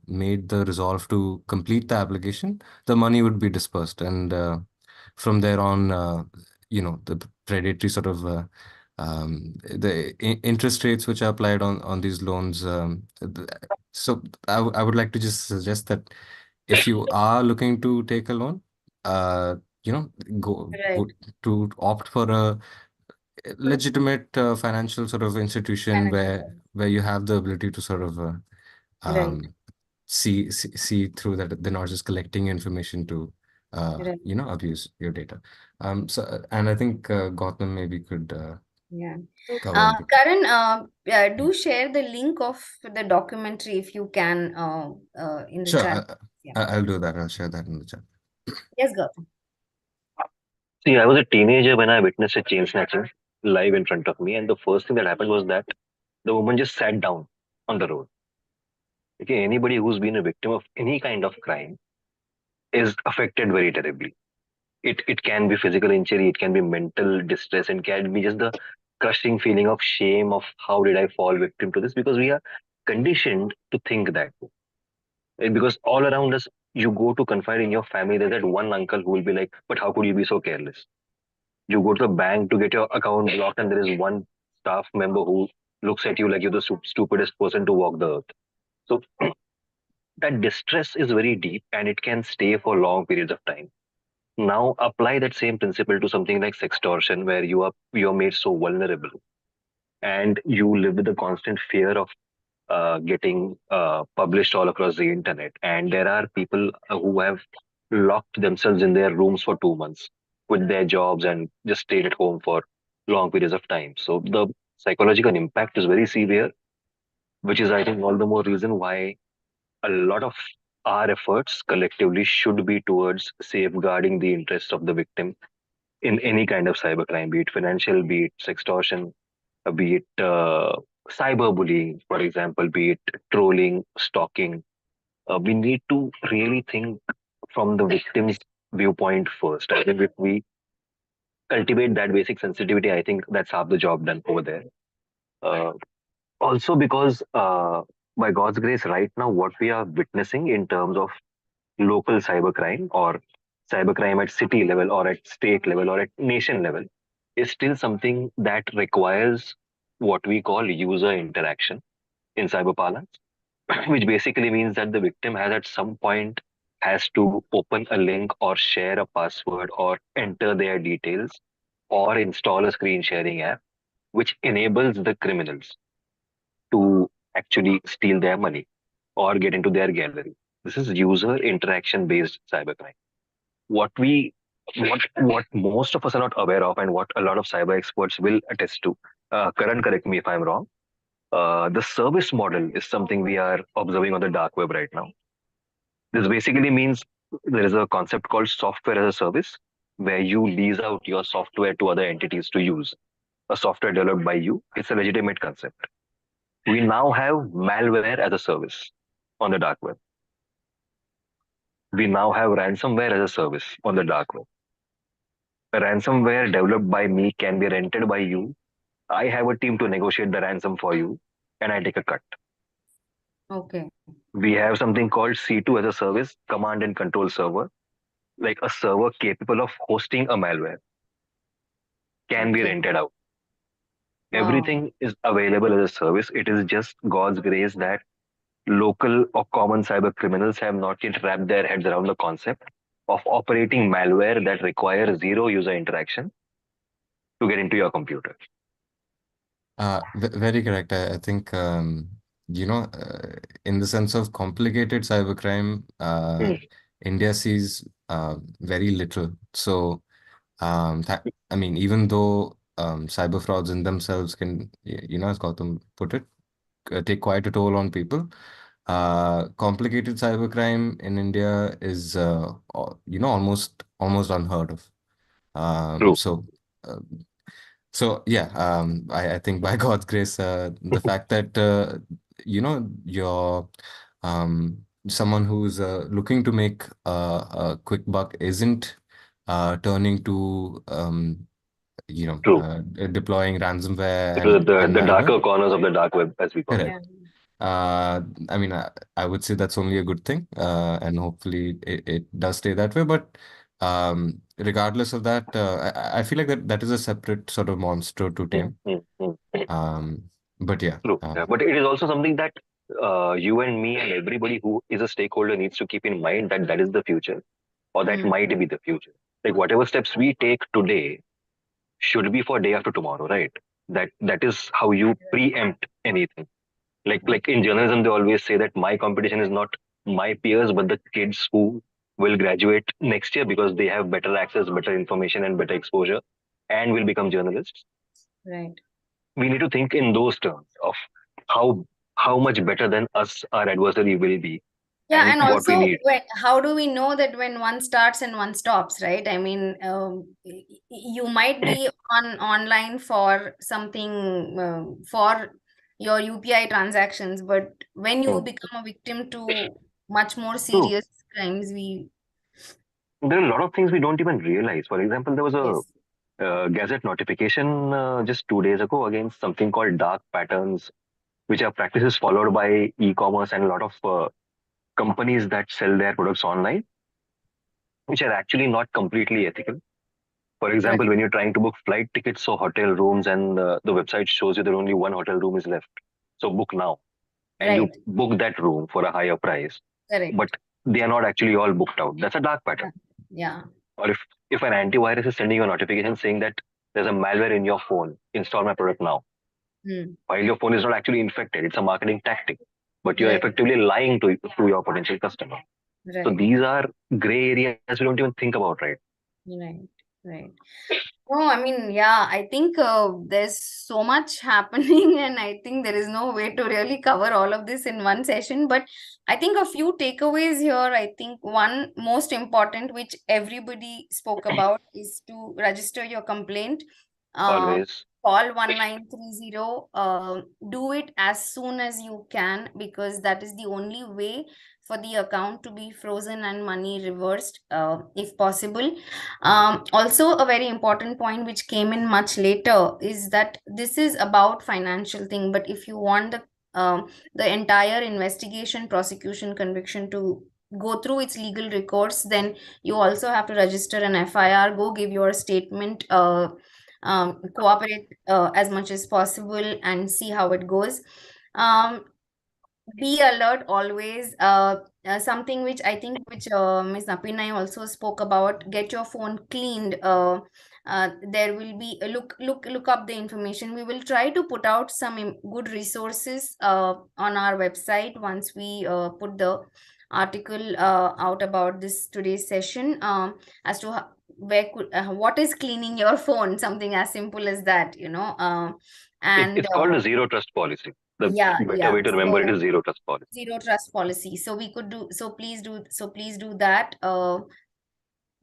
made the resolve to complete the application, the money would be dispersed. And from there on, the predatory sort of the interest rates which are applied on these loans. So I would like to just suggest that if you are looking to take a loan, you know, go Right. to opt for a legitimate financial sort of institution where you have the ability to sort of Right. um, see through that they're not just collecting information to Right. abuse your data. And I think Gautam maybe could Yeah. cover a bit. Karan, do share the link of the documentary if you can in the Sure, chat. Yeah. I'll do that. I'll share that in the chat. Yes, Gautam. See, I was a teenager when I witnessed a chain snatching live in front of me, and the first thing that happened was that the woman just sat down on the road. Okay, anybody who's been a victim of any kind of crime is affected very terribly. It can be physical injury, it can be mental distress, and can be just the crushing feeling of shame of how did I fall victim to this, because we are conditioned to think that way. Because all around us, you go to confide in your family, there's that one uncle who will be like, but how could you be so careless? You go to the bank to get your account blocked, and there is one staff member who looks at you like you're the stupidest person to walk the earth. So that distress is very deep and it can stay for long periods of time. Now apply that same principle to something like sextortion, where you're made so vulnerable and you live with the constant fear of getting published all across the internet. And there are people who have locked themselves in their rooms for 2 months, quit their jobs, and just stayed at home for long periods of time. So the psychological impact is very severe, which is, I think, all the more reason why a lot of our efforts collectively should be towards safeguarding the interests of the victim in any kind of cybercrime, be it financial, be it sextortion, be it cyberbullying, for example, be it trolling, stalking. We need to really think from the victim's viewpoint first. I think if we cultivate that basic sensitivity, I think that's half the job done over there. Also, because by God's grace, right now, what we are witnessing in terms of local cybercrime or cybercrime at city level or at state level or at nation level is still something that requires what we call user interaction in cyber parlance, which basically means that the victim has at some point has to open a link or share a password or enter their details or install a screen sharing app, which enables the criminals to actually steal their money or get into their gallery. This is user interaction based cybercrime. What most of us are not aware of, and what a lot of cyber experts will attest to. Karan, correct me if I'm wrong. The service model is something we are observing on the dark web right now. This basically means there is a concept called software as a service, where you lease out your software to other entities to use. A software developed by you. It's a legitimate concept. We now have malware as a service on the dark web. We now have ransomware as a service on the dark web. a ransomware developed by me can be rented by you. I have a team to negotiate the ransom for you, and I take a cut. Okay. We have something called C2 as a service, command and control server, like a server capable of hosting a malware, can be Okay. rented out. Wow. Everything is available as a service. It is just God's grace that local or common cyber criminals have not yet wrapped their heads around the concept of operating malware that requires zero user interaction to get into your computer. Very correct. I think, in the sense of complicated cybercrime, Mm. India sees very little. So, I mean, even though cyber frauds in themselves can, as Gautam put it, take quite a toll on people, complicated cybercrime in India is, almost unheard of. True. Uh, so yeah, I think by God's grace, the fact that you're someone who's looking to make a quick buck isn't turning to True. deploying ransomware Into the and malware. darker corners of the dark web, as we call it. Correct. I mean, I would say that's only a good thing, and hopefully it does stay that way. But regardless of that, I feel like that is a separate sort of monster to tame. But yeah, True. Yeah, but it is also something that you and me and everybody who is a stakeholder needs to keep in mind that that is the future, or that Mm. might be the future. Like whatever steps we take today should be for day after tomorrow, right? That is how you preempt anything. Like in journalism, they always say that my competition is not my peers, but the kids who will graduate next year because they have better access, better information, and better exposure, and will become journalists. Right. We need to think in those terms of how much better than us our adversary will be. Yeah, And and what we also, need. how do we know that when one starts and one stops, right? I mean, you might be online for something for your UPI transactions, but when you become a victim to much more serious crimes, There are a lot of things we don't even realize. For example, there was a yes. Gazette notification just 2 days ago against something called dark patterns, which are practices followed by e-commerce and a lot of companies that sell their products online, which are actually not completely ethical. For example, Right. when you're trying to book flight tickets or hotel rooms and the website shows you that only one hotel room is left, so book now, and you Right. book that room for a higher price, Correct. but they are not actually all booked out. That's a dark pattern. Yeah. Or if an antivirus is sending you a notification saying that there's a malware in your phone, install my product now. While your phone is not actually infected, it's a marketing tactic, but you're Right. effectively lying to your potential customer. So Right. these are gray areas we don't even think about, right? Right. Right. No, I mean, yeah, I think there's so much happening, and I think there is no way to really cover all of this in one session. But I think a few takeaways here. I think one most important, which everybody spoke about, is to register your complaint. Always. Call 1930. Do it as soon as you can, because that is the only way for the account to be frozen and money reversed, if possible. Also, a very important point which came in much later is that this is about financial thing, but if you want the entire investigation, prosecution, conviction to go through its legal recourse, then you also have to register an FIR, go give your statement, cooperate as much as possible, and see how it goes. Be alert always. Something which I think Ms. Napinai also spoke about, get your phone cleaned. There will be look up the information. We will try to put out some good resources on our website once we put the article out about this today's session, as to what is cleaning your phone, something as simple as that, and It's called a zero trust policy. The better way to remember it is zero trust policy. Zero trust policy. So we could do, so please do that.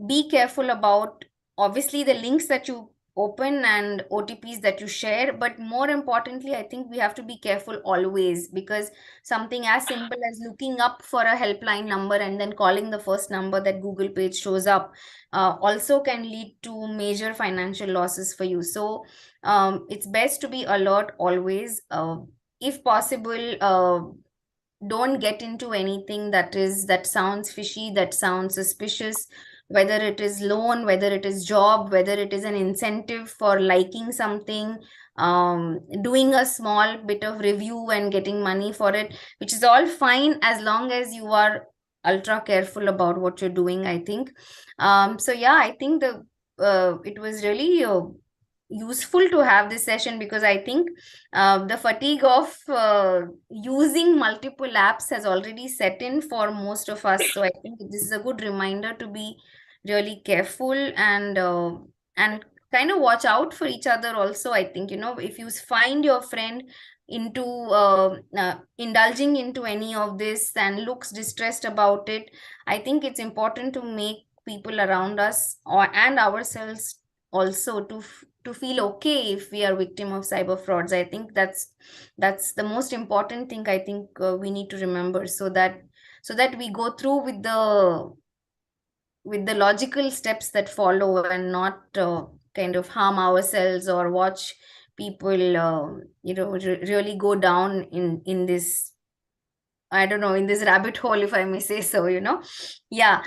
Be careful about, obviously, the links that you open and OTPs that you share. But more importantly, I think we have to be careful always, because something as simple as looking up for a helpline number and then calling the first number that Google page shows up also can lead to major financial losses for you. So it's best to be alert always. If possible, don't get into anything that sounds fishy, that sounds suspicious, whether it is loan, whether it is job, whether it is an incentive for liking something, doing a small bit of review and getting money for it, which is all fine as long as you are ultra careful about what you're doing, I think. So yeah, I think it was really useful to have this session, because I think the fatigue of using multiple apps has already set in for most of us. So I think this is a good reminder to be really careful and kind of watch out for each other also. I think, if you find your friend into indulging into any of this and looks distressed about it, I think it's important to make people around us and ourselves also to feel okay if we are victim of cyber frauds. I think that's the most important thing. I think we need to remember, so that we go through with the logical steps that follow, and not kind of harm ourselves or watch people really go down in this, I don't know, in this rabbit hole, if I may say so. Yeah.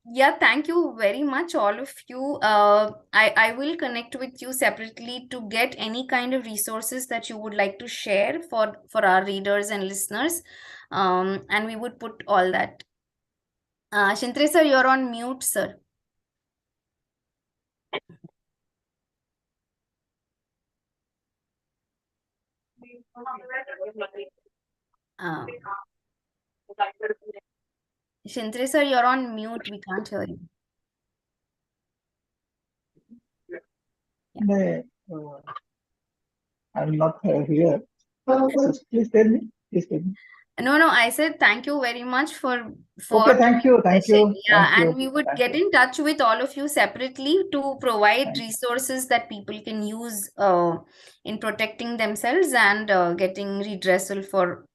Yeah, thank you very much, all of you. I will connect with you separately to get any kind of resources that you would like to share for our readers and listeners. And we would put all that. Shintre sir, you're on mute, sir. Shintre sir, you're on mute. We can't hear you. I'm not here. Please tell me. No, I said thank you very much for Okay, thank you. Yeah, and we would get in touch with all of you separately to provide resources that people can use in protecting themselves and getting redressal for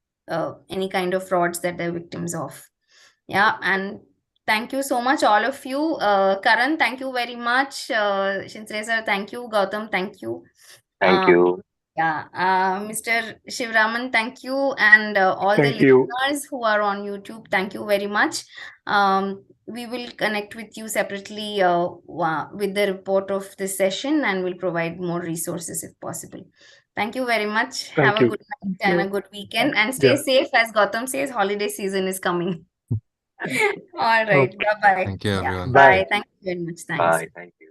any kind of frauds that they're victims of. Yeah, and thank you so much, all of you. Karan, thank you very much. Shintre sir, thank you. Gautam, thank you. Thank you. Yeah, Mr. Shivraman, thank you, and all the Thank you. listeners who are on YouTube, thank you very much. We will connect with you separately with the report of this session, and we'll provide more resources if possible. Thank you very much. Thank Have you. a good night and a good weekend, and stay Yeah. safe. As Gautam says, holiday season is coming. All right, Okay. bye-bye. Thank you, Yeah, everyone. bye. Bye. Thank you very much. Thanks. Bye. Thank you.